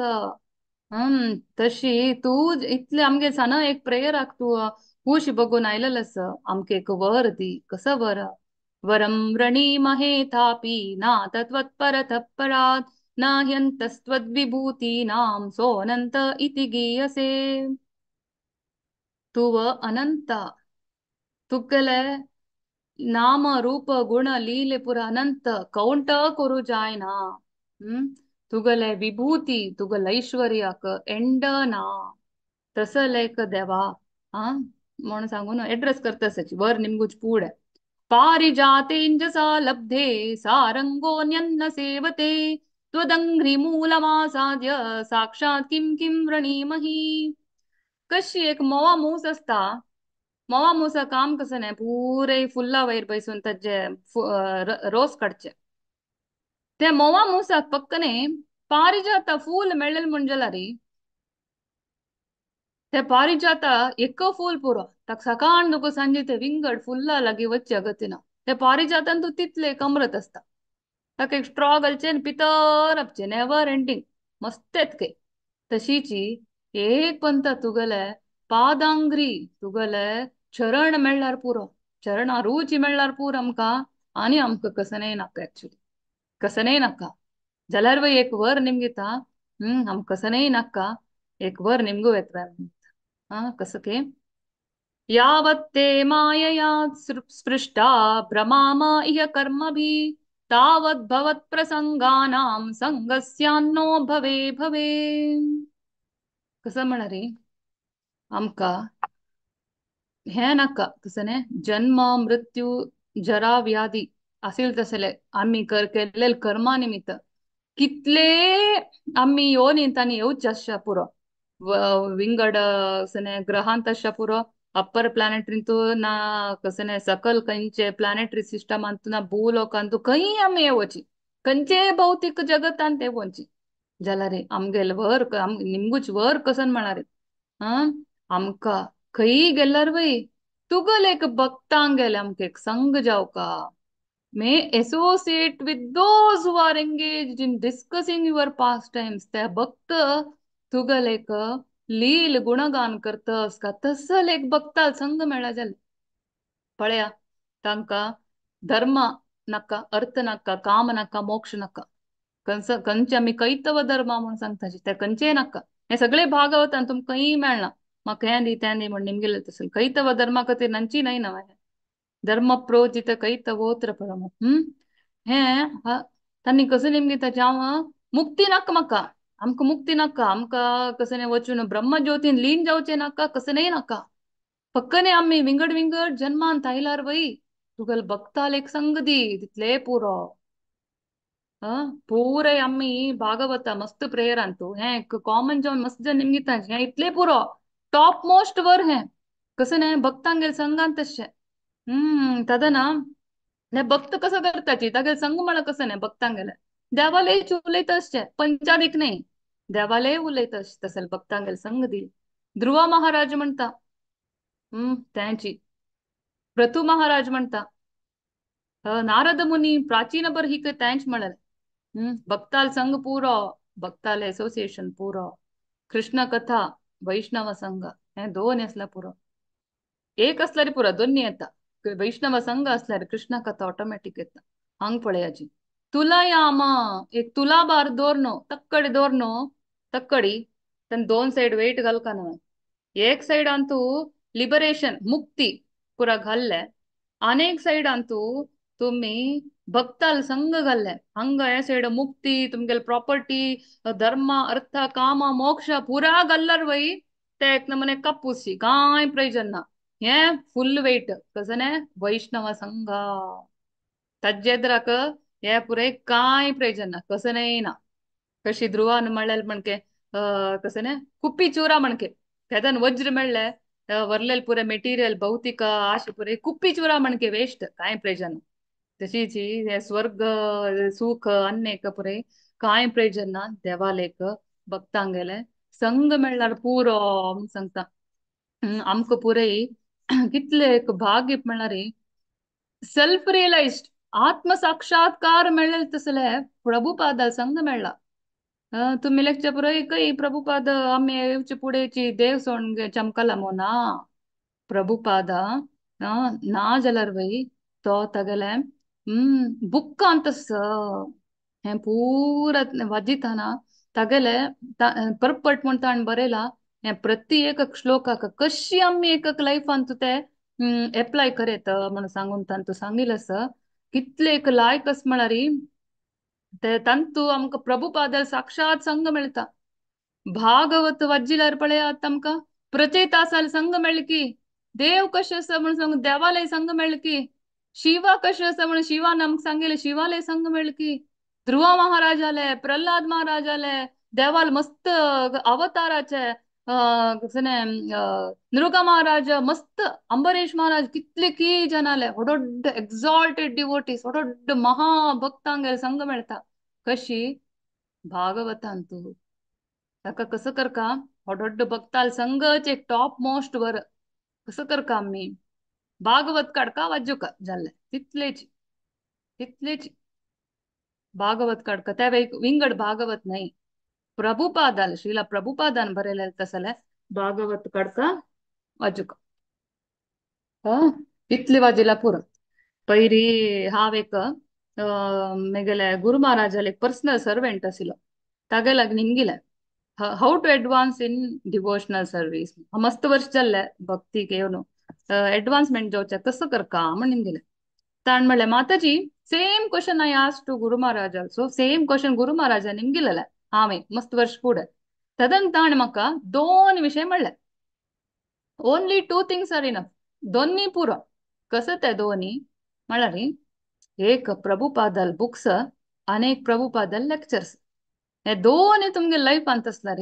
तशी तू इतले आमगे सान एक प्रेयर आख तू खुश बघून आयललस आमके एक वर दी कसं वर. वरम वृणीमहे थापि ना तत्त्वत्परतः परात् न ह्यन्तस्त्वद्विभूतीनां सोऽनन्त इति गीयसे. तू अनंत तुगले नाम रूप गुण लीले पुर अनंत कौंट करू जायना. तुगले विभूती तुगल ऐश्वर्याक एंड ना. तसं लेक देवा हा म्हणून सांगून एड्रेस करतसाची वर निमगुच पुढे. पारिजातेञ्जसा लब्धे सारंगोऽन्यन्न सेवते त्वदङ्घ्रिमूलमासाद्य साक्षात् किं किं वृणीमहि. कशी एक मोवा मूस असता. मोवा मूसा काम कसं नाही पुरे फुल्ला वयर बैसून त्याचे रोस काढचे. त्या मोवा मूसाक पक्कने पारिजात फूल मेळेल म्हणजलारी ते पारिजात एक फूल पुरो ताक सकाळ नको संजे ते विंगड फुल्ला लागी वच्चे अगतीना ते पारिजातान तू तितले कमरत असता. ताका एक स्ट्रॉ घालचे पितर आपचे नेवर एंडिंग मस्त येतके. तशीची एक पंत तुगले पादांग्री तुगले चरण मेळ्ळार पुरो चरणा रुची मेळ्ळार पुरो आमकां आनी आमकां कसं नाही नाका एक्चुली कसं नाही नाका जाल्यार वय एक वर निमगिता. आमकां कसं नाही नाका एक वर निमगू येत कसं के यावत्ते मायया स्पृष्टा भ्रमाम इह कर्मभिः तावद्भवत्प्रसंगानां संगस्यान्नो भवे भवे. कसं म्हणा रे आमकां हे नाका कसं ने जन्म मृत्यू जरा व्याधी असेल तसले आम्ही केलेले कर्मा निमित्त कितले आम्ही येऊन येतानी येऊच अशा पुरो विंगड कसने ग्रहांत अशा पुरो अप्पर प्लॅनेटरींतू ना कसने सकल खंयचे प्लॅनेटरी सिस्टमांतू ना भूलोकांतू खंय आम्ही येवची खंयचे भौतिक जगतांत येवची जाल्यार रे आमगेल वर निमगूच वर कसन म्हणारे आमकां खंय गेल्यार वय तुगल एक भक्तांक गेले आमकां एक संग जावका. May associate with those who are engaged in discussing your pastimes. त्या भक्त तुगल एक लील गुणगान करतस का तसल एक भक्ताल संग मेळा जाल पळया तांका धर्म नका अर्थ नका काम नका मोक्ष नका कंचे आम्ही कैतव धर्म म्हणून सांगताचे ते कंचे नका हे सगळे भागवतान तुमकां खंय मेळना म्हाका हें दी तें दी म्हण निमगेले तसल कैतव धर्मा खातीर नंची नाही ना धर्म प्रोजित कैतवोत्र परम. हे तांणी कसं निमगिता हांव मुक्ती नाका म्हाका आमकां मुक्ती नाका आमकां कसं नाही वचून ब्रह्मज्योतीन लीन जावचे नाका कसं नाही नाका पक्कने आम्ही विंगड विंगड जन्मांत आयलार वय तुगल भक्ताल एक संग दी तितले पुरो. पुरे आम्ही भागवता मस्त प्रेयर आणतो हे कॉमन जावन मस्त जन निमगिता हे इतले पुरो टॉप मोस्ट वर हे कसं नाही भक्तांगेल संगांत तशे तदना ने भक्त कसं करताची तागे संग मला कसं नाही भक्तांगेले देवालय उलयत असचे पंचाधिक नाही देवालय उलयत तसल भक्तांगेल संग दी ध्रुवा महाराज म्हणता त्यांची प्रतू महाराज म्हणता नारद मुनी प्राचीन पर ही त्यांच म्हणल भक्ताल संघ पुरो भक्ताल असोसिएशन पुरो कृष्ण कथा वैष्णव संघ हे दोन असला पुरो एक असल्यार पुरो दोन्ही येता वैष्णव संघ असल्यार कृष्ण कथा ऑटोमॅटिक येता हंग पळयाची तुला याम एक तुला बार दोरनो तक्कडी दोरनो तक्कडी तन दोन साइड वेट घालका ना एक साइड अंतू लिबरेशन मुक्ती पुरा घाल्ले अनेक साइड अंतू तुम्ही भक्ताल संघ घाल्ले हंग हे साइड मुक्ती तुमगेल प्रॉपर्टी धर्म अर्थ काम मोक्ष पुरा गल्लर वही ते एक नमने कपूसी काय प्रयोजन ना हे फुल वेट कसने वैष्णव संघ तज्जेद्रक हे पुरे काय प्रयोजन ना कसं नाही ना कशी ध्रुवान म्हणल्यार म्हणके कसं कुप्पी चुरा म्हणके खेदन वज्र म्हणले वरलेल पुरे मेटीरियल भौतिक आशे पुरे कुप्पी चुरा म्हणके वेस्ट काय प्रयोजन तशीच हे स्वर्ग सुख अन्नेक पुरे काय प्रयोजन ना देवालेक भक्तांगेले संग म्हणल्यार पुरो म्हूण सांगता आमक पुरे कितले एक भाग्य म्हणल्यार सेल्फ रियलाइज्ड आत्म साक्षात्कार मिळेल तसले प्रभुपाद संग मेळला तुम्ही लेक्चर पुरय काही प्रभुपाद आम्ही येवचे पुढेची देव सोंग चमकला मोना प्रभुपाद ना जाल्यार वय तो तगेले बुक्क ಅಂತಸ್ हे पूर वाजिताना तगेले परपट म्हणता आणि बरेला हे प्रति एकक श्लोकाक कशी आम्ही एकक लाईफ अंतु ते एप्लाय करेत म्हणून सांगून तंतु सांगिलस कितले एक लायक म्हणारी ते तंतु आमक प्रभुपाद साक्षात संग मिळता भागवत वज्जिलार पळयात तमका प्रचेतासाल संग मेळकी देव कशें आसा म्हणून सांग देवालय संग मेळकी शिवा कशें आसा म्हणून शिवान आमक सांगेले शिवालय संग मेळकी ध्रुवा महाराज आले प्रल्हाद महाराज आले देवाल मस्त अवताराचे नृग महाराज मस्त अंबरीश महाराज कितले की जन आले ಹೊಡೊಡ್ಡ एक्सॉल्टेड डिवोटीज ಹೊಡೊಡ್ಡ महाभक्तांगे संग मेळता कशी भागवत अंतू ताका कसं करका ಹೊಡೊಡ್ಡ भक्ताल संगच एक टॉप मोस्ट वर कसं करका आम्ही भागवत काडका वाजूका जाल्ले तितलेच भागवत काडका त्या विंगड भागवत नाही प्रभुपादाल श्रीला प्रभुपादान बरेले तसले भागवत काडका वाजूका इतली वाजिला पुरा पैरी हांव एक मेगेले गुरु महाराजाले एक पर्सनल सर्वेंट आशिल्लो तागे लाग निमगिले how to advance in devotional service मस्त वर्ष जाल्ले भक्तीक येवन एडवांसमेंट जावचे कसं करका म्हण निमगिले ताण म्हणले Mataji same question I asked to Guru Maharaj also same question गुरु महाराजा निमगिलेले हांवें मस्त वर्ष फुडें तदन ताण म्हाका दोन विशय म्हणले only two things are enough दोन्ही पुरो कसं ते दोन्ही म्हळ्यार एक प्रभुपादल बुक्स आणि एक प्रभुपादल लेक्चर्स हे दोन्ही तुमगे लाईफांत असल्यार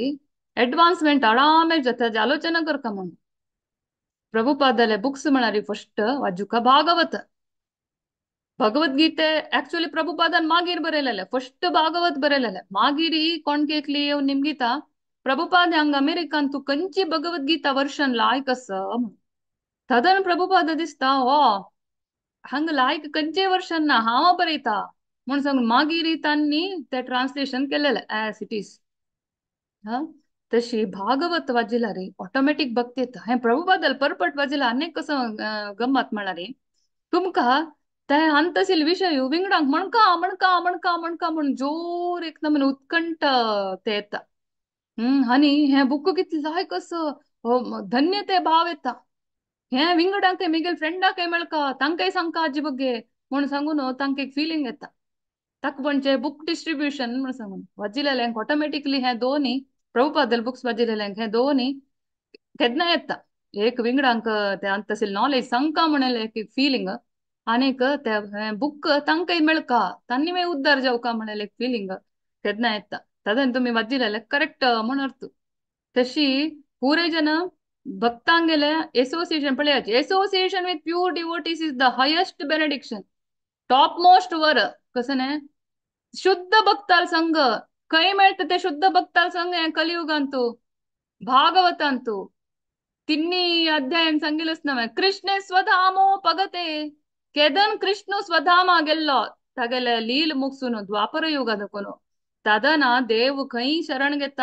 एडवांसमेंट आरामे जाता आलोचना करता म्हणून प्रभुपादले बुक्स म्हळ्यार फर्स्ट वाजूका भागवत भगवद्गीते एक्चुअली प्रभुपादान मागीर बरयलेले फर्स्ट भागवत बरयलेले मागीर कोण केकली येवन निमगीता प्रभुपाद हंग अमेरिकान तू खंयची भगवद्गीता वर्शन लायक आस तदन प्रभुपाद दिसता हो हंग लायक खंयचे वर्शन ना हांव बरयता म्हूण सांगून मागीर तांणी ते ट्रान्सलेशन केलेले एज इट इज तशी भागवत वाजिला रे ऑटोमॅटिक भक्ती येता हे प्रभुपादल परपट वाजिला अनेक कसं गंमत म्हणा रे तुमका ते अंतशील विषय विंगडांक म्हणका म्हणका म्हणका म्हणका म्हण जोर एक नमन उत्कंठ ते येता आणि हे बुक कितले लायक असं धन्यते भाव येता हे विंगडांक मिगेल फ्रेंडाक मेळका तांकाय सांगका हाजे बग्गे म्हण सांगून तांकां एक फिलिंग येता ताका म्हणजे बुक डिस्ट्रीब्युशन म्हण सांगून वाजिलेल्यांक ऑटोमॅटिकली हे दोन्ही प्रभुपादल बुक्स वाजिलेल्यांक हे दोन्ही केन्ना येता एक विंगडांक ते अंतशील नॉलेज सांगका म्हणून एक फिलिंग आनीक ते बुक तांकाय मेळका तांनी मागीर उद्धार जावका म्हणून एक फिलिंग केन्ना येता तदन तुम्ही वाजिलेले करेक्ट म्हण अर्थ तशी पुरे जन भक्तांगेले एसोसिएशन पळयाचे association with pure devotees is the highest benediction topmost वर कसं नाही शुद्ध भक्ताल संघ खंय मेळटा ते शुद्ध भक्ताल संघ हे कलियुगांतू भागवतांतू तिन्ही अध्यायान सांगितलंच ना कृष्णे स्वधामो पगते केदन कृष्ण स्वधामा गेल्लो तागेले लील मुगसून ದ್ವಾಪರ ಯುಗದ ಕೊನು ತದನ ದೇವ್ ಕೈ ಶರಣ್ ಗೆತ್ತ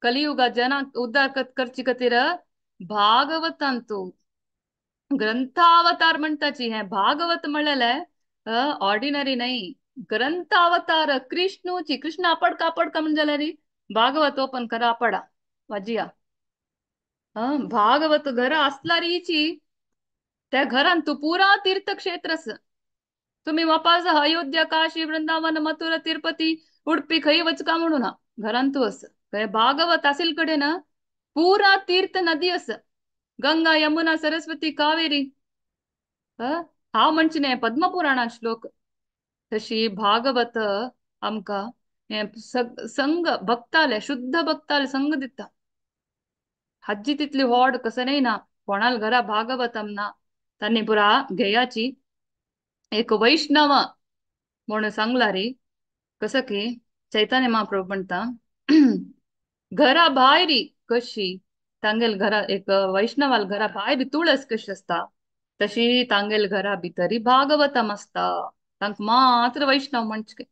ಕಲಿಯುಗ ಜನ ಉದ್ಧಾರ करची भागवत अंतू ग्रंथावतार म्हणताची हे भागवत म्हणलेले ऑर्डिनरी नाही ग्रंथावतार कृष्णूची कृष्ण आपड कापड का म्हणजे री भागवत ओपन करा आपडा वाजिया भागवत घर असला रीची त्या घरान तू पुरा तीर्थक्षेत्रस तुम्ही वापास अयोध्या काशी वृंदावन मथुरा तिरुपती उडपी खई वचका म्हणू ना घरान तू अस काय भागवत असेल कडे ना पुरा तीर्थ नदी अस गंगा यमुना सरस्वती कावेरी हाव म्हणचे पद्मपुराणात श्लोक तशी भागवत आमका हे संघ भक्ताले शुद्ध भक्ताले संघ दिता हज्जी तितली होड कसं नाही ना कोणाल घरा भागवत आमना त्यांनी पुरा घेयाची एक वैष्णव म्हणून सांगला रे कसं की चैतन्य महाप्रभू म्हणता घरा भायरी कशी तांगेल घरा एक वैष्णवाल घरा भायरी तुळस कशी असता तशी तांगेल घरा भितरी भागवतम असता तांक मात्र वैष्णव म्हणजे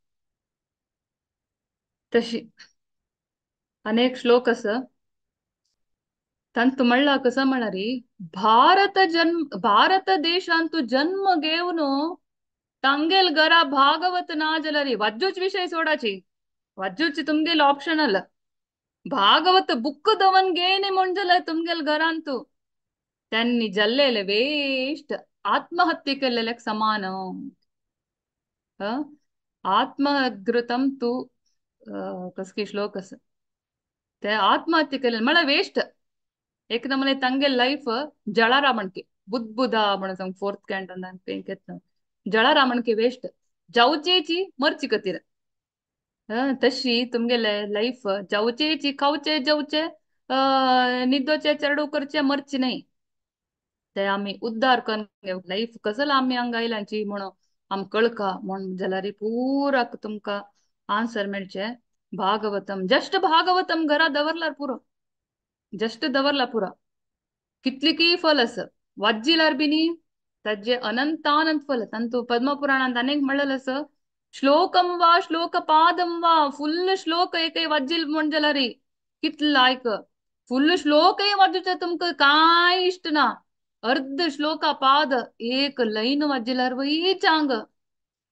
तशी अनेक श्लोक असं ತಂತು ಮಳ್ಳ ಕಸ ಮಳರಿ ಭಾರತ ದೇಶ ಅಂತೂ ಜನ್ಮ घेऊन तांगेल घरा भागवत ना जलरी वाजूच विषय सोडाची वाजूच तुमगेल ऑप्शनल भागवत बुक दवन घेणे म्हणजल तुमगेल घरांतू त्यांनी जल्लेले वेस्ट आत्महत्ये केलेले समान आत्मघृतम तू कसकी श्लोक अस ते आत्महत्ये केलेले मला वेस्ट एक नमने ತಂಗೆ ಲೈಫ್ ಜಳರಾಮಣ್ಕೆ ಬುದ್ಬುದ म्हणून फोर्थ कैंटन जळारामणके वेस्ट जाऊचेची मरची कतीर तशी तुमगेले लाईफ जाऊचेची खाऊचे जाऊचे निद्दोचे चरडू करचे मरची नाही ते आम्ही उद्धार कर लाईफ कसं आम्ही अंगायलांची म्हणून आम कळका म्हण जाल्यार पुरा तुमका आन्सर मेळचे भागवतम जस्ट भागवतम घरा दवरल्यार पुरो जस्ट दवरला पुरा कितली की फल अस वाज्जिलार बिनी ताजे अनंतानंत फल तंतु पद्मपुराणात अनेक म्हणलेलं असं श्लोकम वा श्लोक पादम वा फुल श्लोक एक वाज्जिल म्हणजे रे कितलं ऐक फुल श्लोक वाजूचे तुमक काय इष्ट ना अर्ध श्लोका पाद एक लाईन वाज्जिलार वही चांग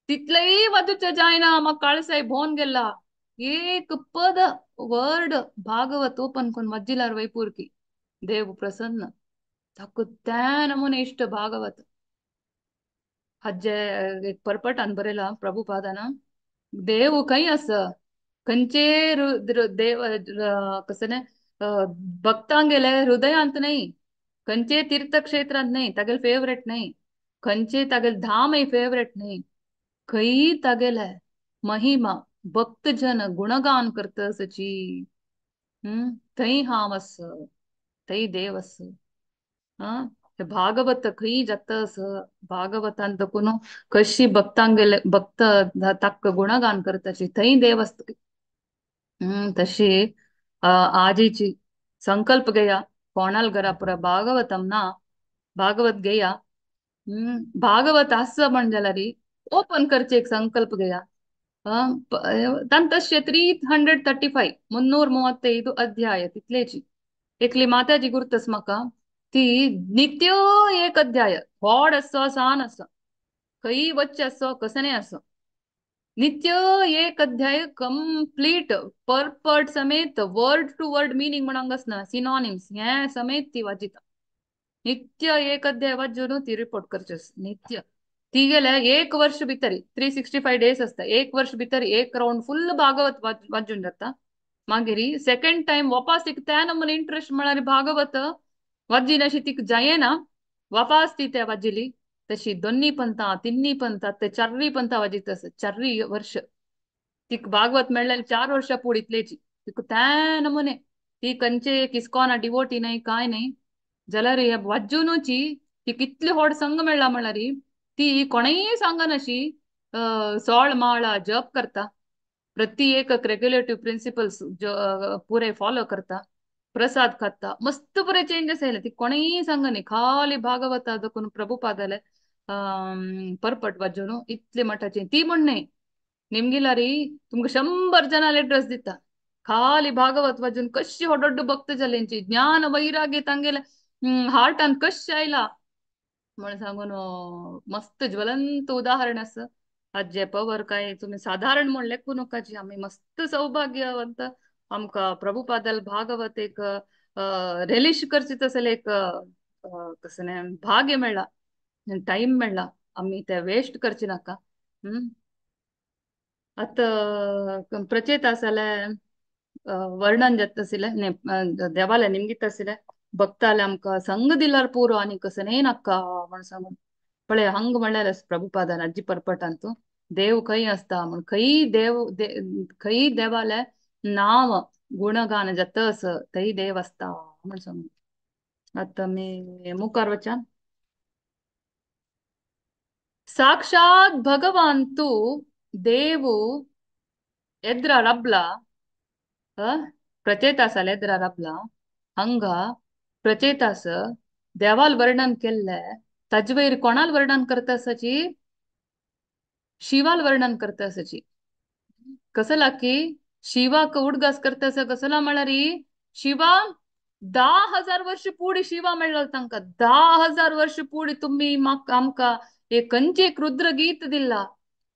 तिथलंही वाजूचे जायना मग काळसाई भोन गेला एक पद वर्ड भागवत ओपन कोण वज्जिलार वैपूर की देव प्रसन्न थक त्या नमुने इष्ट भागवत हज्जे एक परपट बरेला प्रभुपादाना देव काही असं खंचे देव कसं नाही भक्तांगेले हृदयांत नाही खंचे तीर्थक्षेत्रांत नाही तागेल फेवरेट नाही खंचे तागेल धाम फेवरेट नाही खई तागेले महिमा भक्तजन गुणगान करतसची थई हाव अस थई देव अस भागवत खई जातस भागवतांत कुनो कशी भक्तांगेले भक्त तक्क गुणगान करतची थई देव असत तशी आजीची संकल्प गया कोणाल घरा पुरा भागवतम ना भागवत गया भागवत असं म्हणजे री ओपन करचे एक संकल्प गया ತಂತಶ್ಯ 335 335 ಅಧ್ಯಾಯ तितलेची एकली माताजी गुर्तस म्हाका ती नित्य एक अध्याय व्हड असो सान असो खंय वच्चे असो कसं नाही असो नित्य एक अध्याय कंप्लीट परपट समेत वर्ड टू वर्ड मिनिंग म्हणून ना सिनॉनिम्स हे समेत ती वाचिता नित्य एक अध्याय वाजून ती रिपोर्ट करचेस नित्य ती गेल्या एक वर्ष भितरी 365 डेज असता एक वर्ष भितरी एक राउंड फुल भागवत वाजून जाता मागीर सेकंड टाइम वापस तिक त्या नमून इंटरेस्ट म्हळ्यार भागवत वाजीन अशी तिक जायना वापस ती त्या वाजिली तशी दोन्ही पंथा तिन्ही पंथा ते चाररी पंथा वाजित अस चाररी वर्ष तिक भागवत मेळ्ळेले 4 वर्ष पुढितलेची तिक त्या नमुने ती कंचे किस्कॉना डिवोटी नाही काय नाही जाल्यार ह्या वाजूनची ती कितली व्हड संघ मेळ्ळा म्हळ्यार ती कोणेय सांगन अशी सोळ माळा जप करता. प्रति एक रेग्युलेटिव्ह प्रिन्सिपल्स पुरे फॉलो करता. प्रसाद खाता मस्त पुरे चेंजेस आयले ती कोणीय सांगनी खाली भागवत ಅದಕ್ಕೂ ಪ್ರಭುಪಾದಲೆ परपट वाजून इतले मठाचे ती म्हणणे निमगिला ರೀ तुमका 100 जण ड्रेस दिता खाली भागवत वाजून कशी ಹೊಡೊಡ್ಡ भक्त जाल्यांची ज्ञान वैराग्य तांगेले हार्टान कशी आयला म्हणून सांगून मस्त ज्वलंत उदाहरण असं आज जपावर काय तुम्ही साधारण म्हणले कू नकाची आम्ही मस्त सौभाग्यवंत आमका प्रभुपादल भागवत एक रिलीज करची असेल एक कसं नाही भाग्य मिळला टाइम मिळला आम्ही त्या वेस्ट करची नका हम्म आता प्रचेत असाल वर्णन जात असेल देवाला निमगित असेल भक्ताले आमका संग दिलार पूरो आणि कसं नाही नक्का म्हण सांगून पळे हंग म्हणल्यार प्रभुपादान अज्जी परपट अंतू देव खंय असता म्हण खंय देवाले नाव गुणगान जातस थंय देव असता म्हण सांगून आता मी मुखार वचन साक्षात भगवान देव ಎದ್ರ ರಬ್ಲ प्रचेतासाल ಎದ್ರ रबला हंगा प्रचेतास देवाल वर्णन केल्ले ताजे वयर कोणाल वर्णन करता असाची शिवाल वर्णन करता असाची कसला की शिवाक उडगास करता असा कसला म्हळ्यारी शिवा 10,000 वर्ष पुढे शिवा म्हणला तांका 10,000 वर्ष पुढे तुम्ही मग आमका एक खंयची एक रुद्र गीत दिला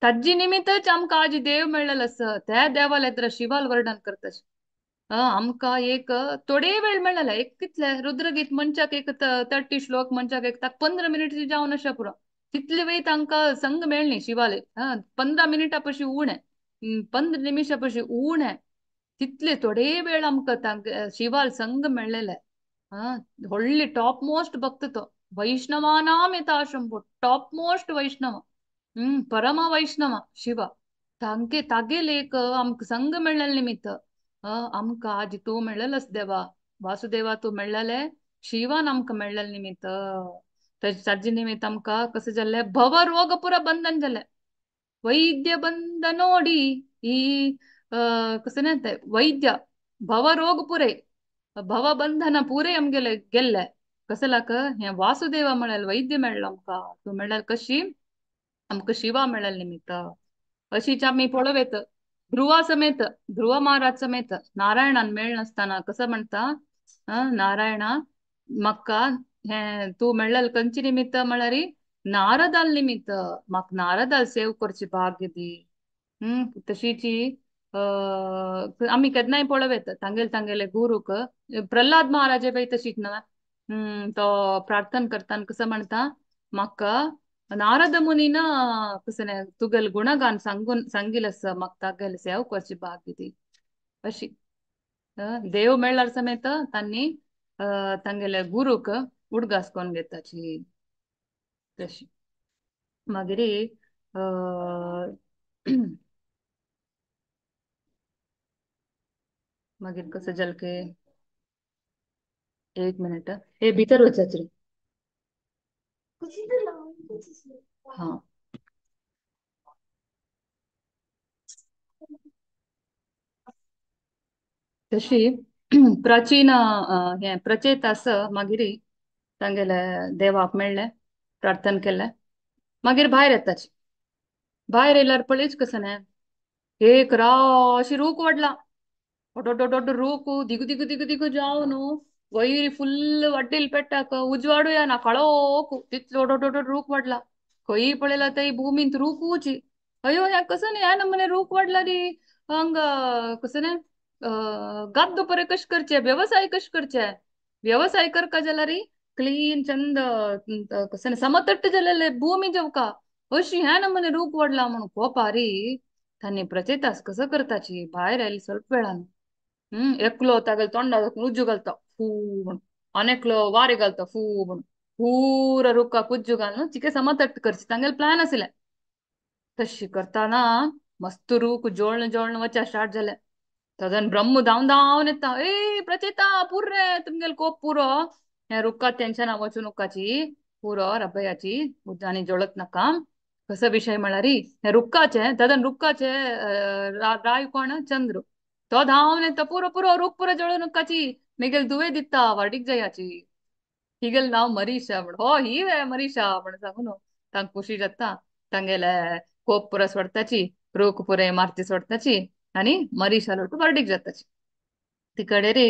ताजी निमित्तच आमका आज देव मेळलेलो आसा त्या देवाला येत्र शिवाल वर्णन करता आमका एक थोडे वेळ मेळलेला एक कितले रुद्रगीत मनशाक एक 30 श्लोक मनशाक एक 15 मिनिट जावन अशा पुरो तितले वेळ तांकां संग मेळ्ळी शिवाले 15 मिनिटा पशी उणे 15 निमिषा पशी उणे तितले थोडे वेळ आमकां शिवाल संग मेळलेले हा व्हडली टॉप मोस्ट भक्त तो वैष्णवानाम येता आश्रम टॉप मोस्ट वैष्णव परम वैष्णव शिवा तांगे तागेल एक आमक संग मेळलेले निमित्त आमकां आज तूं मेळ्ळेलोस देवा वासुदेवा तूं मेळ्ळेले शिवान आमकां मेळ्ळेले निमित्त ताजे निमित्त आमकां कशें जाल्ले भव रोग पुरा बंधन जाले वैद्य बंध नोडी ಈ कसं वैद्य भव रोग पुरे भव बंधन पुरे आमगेले गेल्ले कसं लाक हे वासुदेवा मेळ्ळेले वैद्य मेळ्ळो आमकां तूं मेळ्ळेले कशी आमकां शिवा मेळ्ळेले निमित्त अशीच आम्ही पळवेत ध्रुवा समेत ध्रुव महाराज समेत नारायणान मेळ नसताना कसं म्हणता नारायणा मक्का हे तू मेळ्ळेले खंयची निमित्त म्हळ्यारी नारदाल निमित्त म्हाका नारदाल सेव करची भाग्य दी तशीची आम्ही केदनाय पळवेत तांगेले गुरुक प्रल्हाद महाराजे पै तशीच ना तो प्रार्थना करताना कसं म्हणता म्हाका नारद मुनीन कसं तुगेल गुणगान सांगिलस म्हाका तागेले सेव करची भाग्य दी अशी देव मेळ्ळार समेत तांणी तांगेले गुरुक उडगास कोन घेताची तशी मागीर मागीर कसं जलके 1 मिनिट हे भीतर वचाच रे हा तशी प्राचीन हे प्रचेत अस मागीर तांगेले देवाक मेळ्ळे प्रार्थना केले मागीर भायर येताची भायर येयल्यार पळयच कसं एक राशी रूख वाडला ದೊಡ್ಡ ರೂಕು ದಿಗು ದಿಗು ದಿಗು ದಿಗು ಜಾವನು ವೈರಿ ಫುಲ್ ವಡ್ಡಿಲ್ ಪೆಟ್ಟಾಕ ಉಜ್ವಾಡು ಯಾನ ಕಳೋಕು ತಿತ್ಲು ದೊಡ್ಡ ರೂಕ್ वाढला खई पळेला तई भूमींत रूख उची अयो ह्या कसं नाही ह्या नमने रूख वाढला री हंग कसं नाही गद्द परे कश करचे व्यवसाय कश करचे व्यवसाय करका जाला री क्लीन चंद कसं नाही समतट्ट झालेले भूमी जेवका अशी ह्या नमने रूख वाढला म्हणून कोपारी त्यांनी प्रचेतास कसं करताची बाहेर आयली ಸ್ವಲ್ಪ वेळान एकलो तागेल तोंड उज्जू घालता फू म्हणून अनेकलो वारे घालता फू म्हणून पूर रुक्का उज्जू घालून चिके समतट्ट करची तांगेल प्लॅन आसले तशी करताना मस्त रूक जोळण जोळण वचा स्टार्ट झाले तदन ब्रह्म धावन धावन येता ए प्रचेता पुर्रे तुमगेल कोप पुरो हे रुक्का टेन्शन वचू नकाची पुरो रबयाची उज्जानी जोळत नका कसं विषय म्हळ्यार रुक्काचे दादन रुक्काचे राय कोण चंद्र तो धांवन येता पुरो पुरो रूख पुरो जळून उक्काची मेगेल दुवे दिता वाडीक जयाची हिगेल नाव मरीषा म्हण हो ही वे मरीषा म्हण सांगू न्हू तांक खुशी जाता तांगेले कोप पुरो सोडताची रूख पुरे मारती सोडताची आनी मरीषा लोट वाडीक जाताची तिकडे रे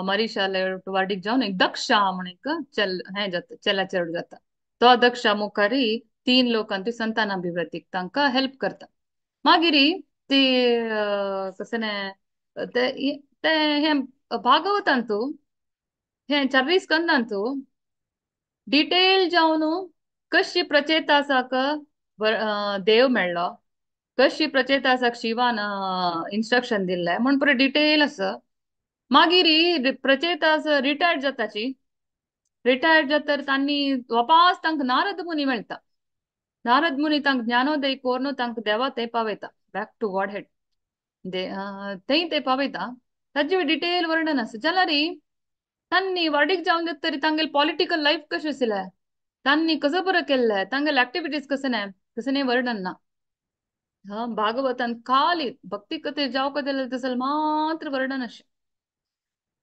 मरीषा लोट वाडीक जावन एक दक्षा म्हण एक चल हे जाता चेला चेडूं जाता तो दक्षा मुखारी 3 लोकांची संतानाभिवृद्धीक तांकां हेल्प करता मागिरी ती कसने ते ते हे भागवतांतू हे 40 स्कंदांतू डिटेल जावन कशी प्रचेतासाक देव मेळ्ळो कशी प्रचेतासाक शिवान इन्स्ट्रक्शन दिले म्हण पुरो डिटेल आसा मागिरी प्रचेतास रिटायर्ड जाताची रिटायर्ड जातर तांणी वापास तांक नारद मुनी मेळटा नारद मुनी तांक ज्ञानोदय कोरून तांक देवा ते पावयता बॅक टू गॉड हेड थंय ते पावयता ताजे डिटेल वर्णन आसा जाल्यार तांणी वाडीक जावन तरी तांगेल पॉलिटिकल लाईफ कशें आशिल्लें तांणी कसो बरो केल्ले तांगेल ऍक्टिव्हिटीज कसं वर्णन ना भागवतान खाली भक्ती कथे जावं जाल्यार तसं मात्र वर्णन अशें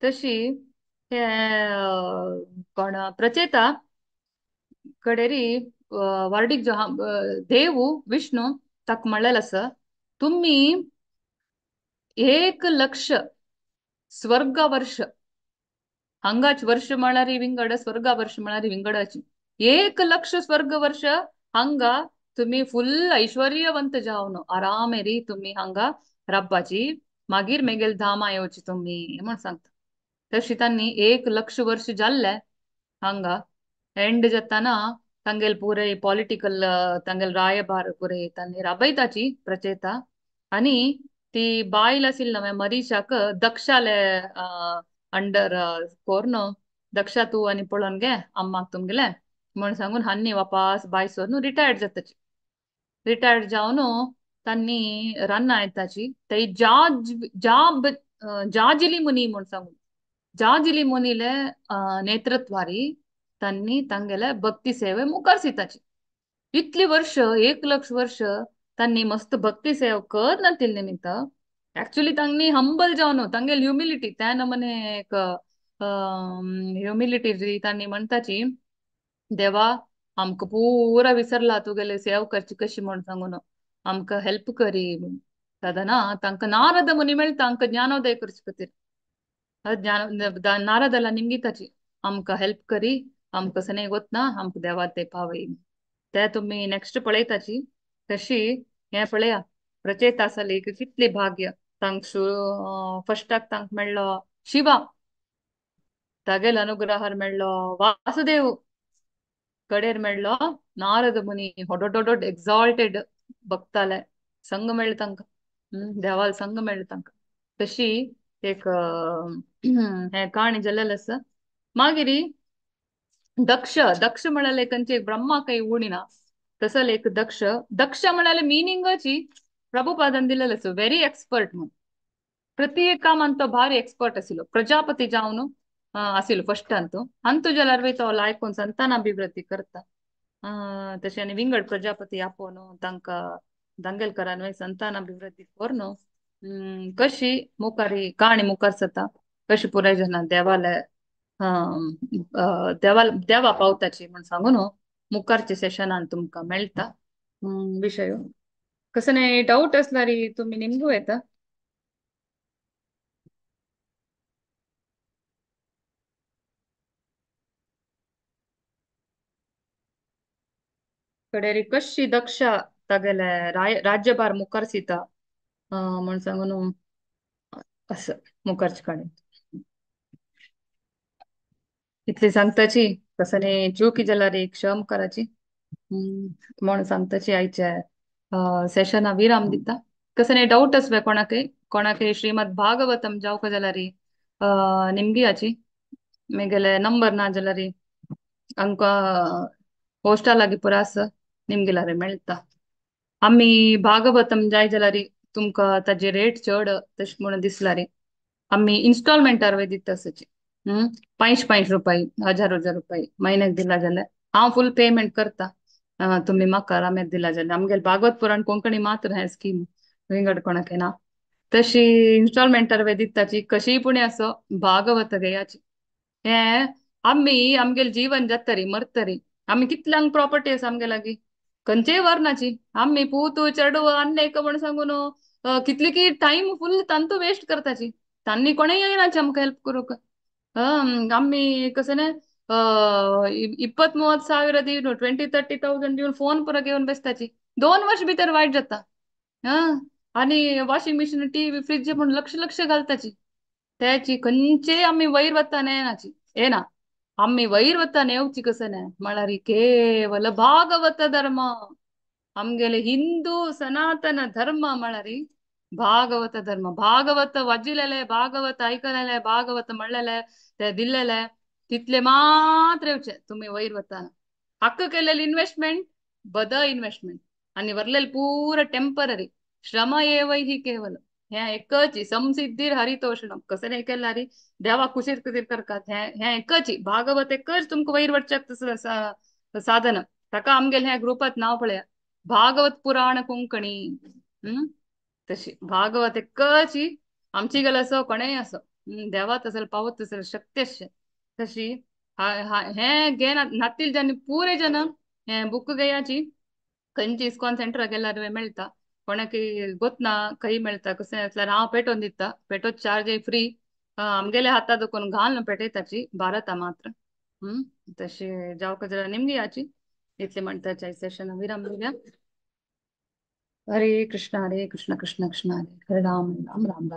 तशी हे कोण प्रचेता कडेरी वार्डीक जो देव विष्णू ताक म्हणलेलो आसा तुम्ही 1 लक्ष स्वर्ग वर्ष हांगाच वर्ष म्हळ्यार विंगड स्वर्गा वर्ष म्हळ्यार विंगडाची 1 लक्ष स्वर्ग वर्ष हांगा तुम्ही फुल ऐश्वर्यवंत जावन आरामेरी तुम्ही हांगा राबपाची मागीर मेगेल धामा येवची तुम्ही म्हण सांगता तशी तांणी 1 लक्ष वर्ष जाल्ले हांगा एंड जाताना तांगेल पुरे पॉलिटिकल तांगेल रायभार पुरे तांणी राबयताची प्रचेता आणि ती बायल आशिल्ली नवे मरीशाक दक्षाले अंडर कोर्न दक्षा तू आणि पळोवन घे अम्माक तुमगेले म्हण सांगून हान्नी वापास बायसोर रिटायर्ड जाताची रिटायर्ड जावन तांणी रान्ना येताची ते जाजिली मुनी म्हण सांगून जाजिली मुनीले नेतृत्वारी तांणी तांगेले भक्ती सेवे मुखार सिताची इतली वर्ष 1 लक्ष वर्ष तांणी मस्त भक्ती सेवा कर नातील निमित्त ऍक्च्युली तांणी हंबल जावन तांगेल ह्युमिलिटी त्या नमने एक ह्युमिलिटी जी तांणी म्हणताची देवा आमक पुरा विसरला तुगेले सेव करची कशी म्हण सांगून आमकां हेल्प करी दादा तांकां नारद मुनी मेळटा तांकां ज्ञानोदय करचे खातीर नारदला निमगिताची आमकां हेल्प करी आमकां सने गोतना आमकां देवा ते पावय ते तुम्ही नेक्स्ट पळयताची तशी हे पळया प्रचेता आसली कितली भाग्य तांक फस्टाक तांक मेळ्ळो शिवा तागेल अनुग्रहार मेळ्ळो वासुदेव कडेर मेळ्ळो नारद मुनी होडोडोडोड एक्झॉल्टेड भक्ताले संग मेळ्ळो तांकां देवाल संग मेळ्ळो तांकां तशी एक हे काणी जाल्लेलें आसा मागिरी दक्ष दक्ष म्हळ्यार खंयचे ब्रह्मा काही उणिना तसं एक दक्ष दक्ष म्हळ्यार मिनिंगची प्रभुपादन दिलेलं आसा व्हेरी एक्सपर्ट म्हणून प्रत्येक कामान तो भारी एक्सपर्ट आशिल्लो प्रजापती जावन आशिल्लो फस्टांत अंतू जाल्यार तो लायकून संतानाभिवृद्धी करता तशें आनी विंगड प्रजापती आपोवन तांकां दांगेलकरान संतानाभिवृद्धी कोरून कशी मुखारी काणी मुखार जाता कशी पुराय जाणा देवाले देवा पावताची म्हण सांगून मुखारच्या सेशनान तुमकां मेळटा विषय कसं नाही डाऊट असला री तुम्ही निमगू येता कडेरी कशी दक्षा तागेले राज्यभार मुखार सिता म्हण सांगून असं मुखारचे काणी इतली सांगताची कसं नाही चुकी जाल्यार एक क्षम कराची म्हण सांगताची आयचे सेशना विराम दिता कसं नाही डाऊट असवे कोणाके श्रीमद भागवतम जावक जाल्यार निमगियाची मेगेले नंबर ना जाल्यार आमकां पोस्टा लागीं पुरो आसा निमगेल्यार मेळटा आमी भागवतम जाय जाल्यार तुमकां ताजे रेट चड तशें म्हणून दिसला रे आम्ही इन्स्टॉलमेंटार वय दिता तसोची 500 रुपये 1000 रुपये महिन्याक दिला जाल्यार हांव फुल पेमेंट करता तुम्ही म्हाका रामेत दिला जाल्यार आमगेले भागवत पुराण कोंकणी मात्र हे स्कीम विंगड कोणाक ना तशी इन्स्टॉलमेंटार वे दिताची कशी पुणे असो भागवत घेयाची हे आम्ही आमगेले जीवन जातरी मरतरी आम्ही कितल्यांक प्रॉपर्टी आसा आमगे लागीं खंयचेय वर्णाची आम्ही पूत चेडू अन्नेक म्हण सांगून कितली की टाइम फुल तांतू वेस्ट करताची तांनी कोणेय येयनाची आमकां हेल्प करूक आम्ही कसं ಇಪ್ಪತ್ ಮೂವತ್ ಸಾವಿರ ದೀವ್ನು 20-30,000 दिवन फोन पुरा घेऊन बसताची 2 वर्ष भितर वाईट जाता हा आणि वॉशिंग मशीन टीव्ही फ्रिज म्हणून लक्ष लक्ष घालताची त्याची खंयचे आम्ही वयर वता नेनाची ಏನ आम्ही वयर वता नेवची कसं नाही म्हळ्यार केवल भागवत धर्म आमगेले हिंदू सनातन धर्म म्हळ्यार भागवत धर्म भागवत वाजिलेले भागवत ऐकलेले भागवत म्हणलेले ते दिलेले तिथले मात्र येवचे तुम्ही वयर वताना हक्क केलेली इन्व्हेस्टमेंट बद इन्व्हेस्टमेंट आणि वरलेले पूर टेम्पररी श्रम एव ही केवल हे एकच संसिद्धीर हरितोषणम कसं नाही केलं हरी देवा कुशीर कुशीर करतात हे एकच भागवत एकच तुमका वयर वरच्याक साधन ताका आमगेले ह्या ग्रुपात नाव पळया भागवत पुराण कोंकणी हम्म तशी भागवत एकच आमची गल असो कोणेय असो देवात असेल पावत असेल शक्य असे तशी हे घे नातील जन पुरे जन हे बुक घेयाची खंयची इस्कॉन सेंटर गेल्यार मेळता कोणाक गोतना खंय मेळता कसे असल्यार हांव पेटोवन दिता पेटोच चार्ज फ्री आमगेले हाता दुखून घाल पेटयताची भारता मात्र तशी जावक जरा निमगी याची इतले म्हणता सेशन विराम दिव्या हरे कृष्ण कृष्ण कृष्ण हरे हरे राम राम राम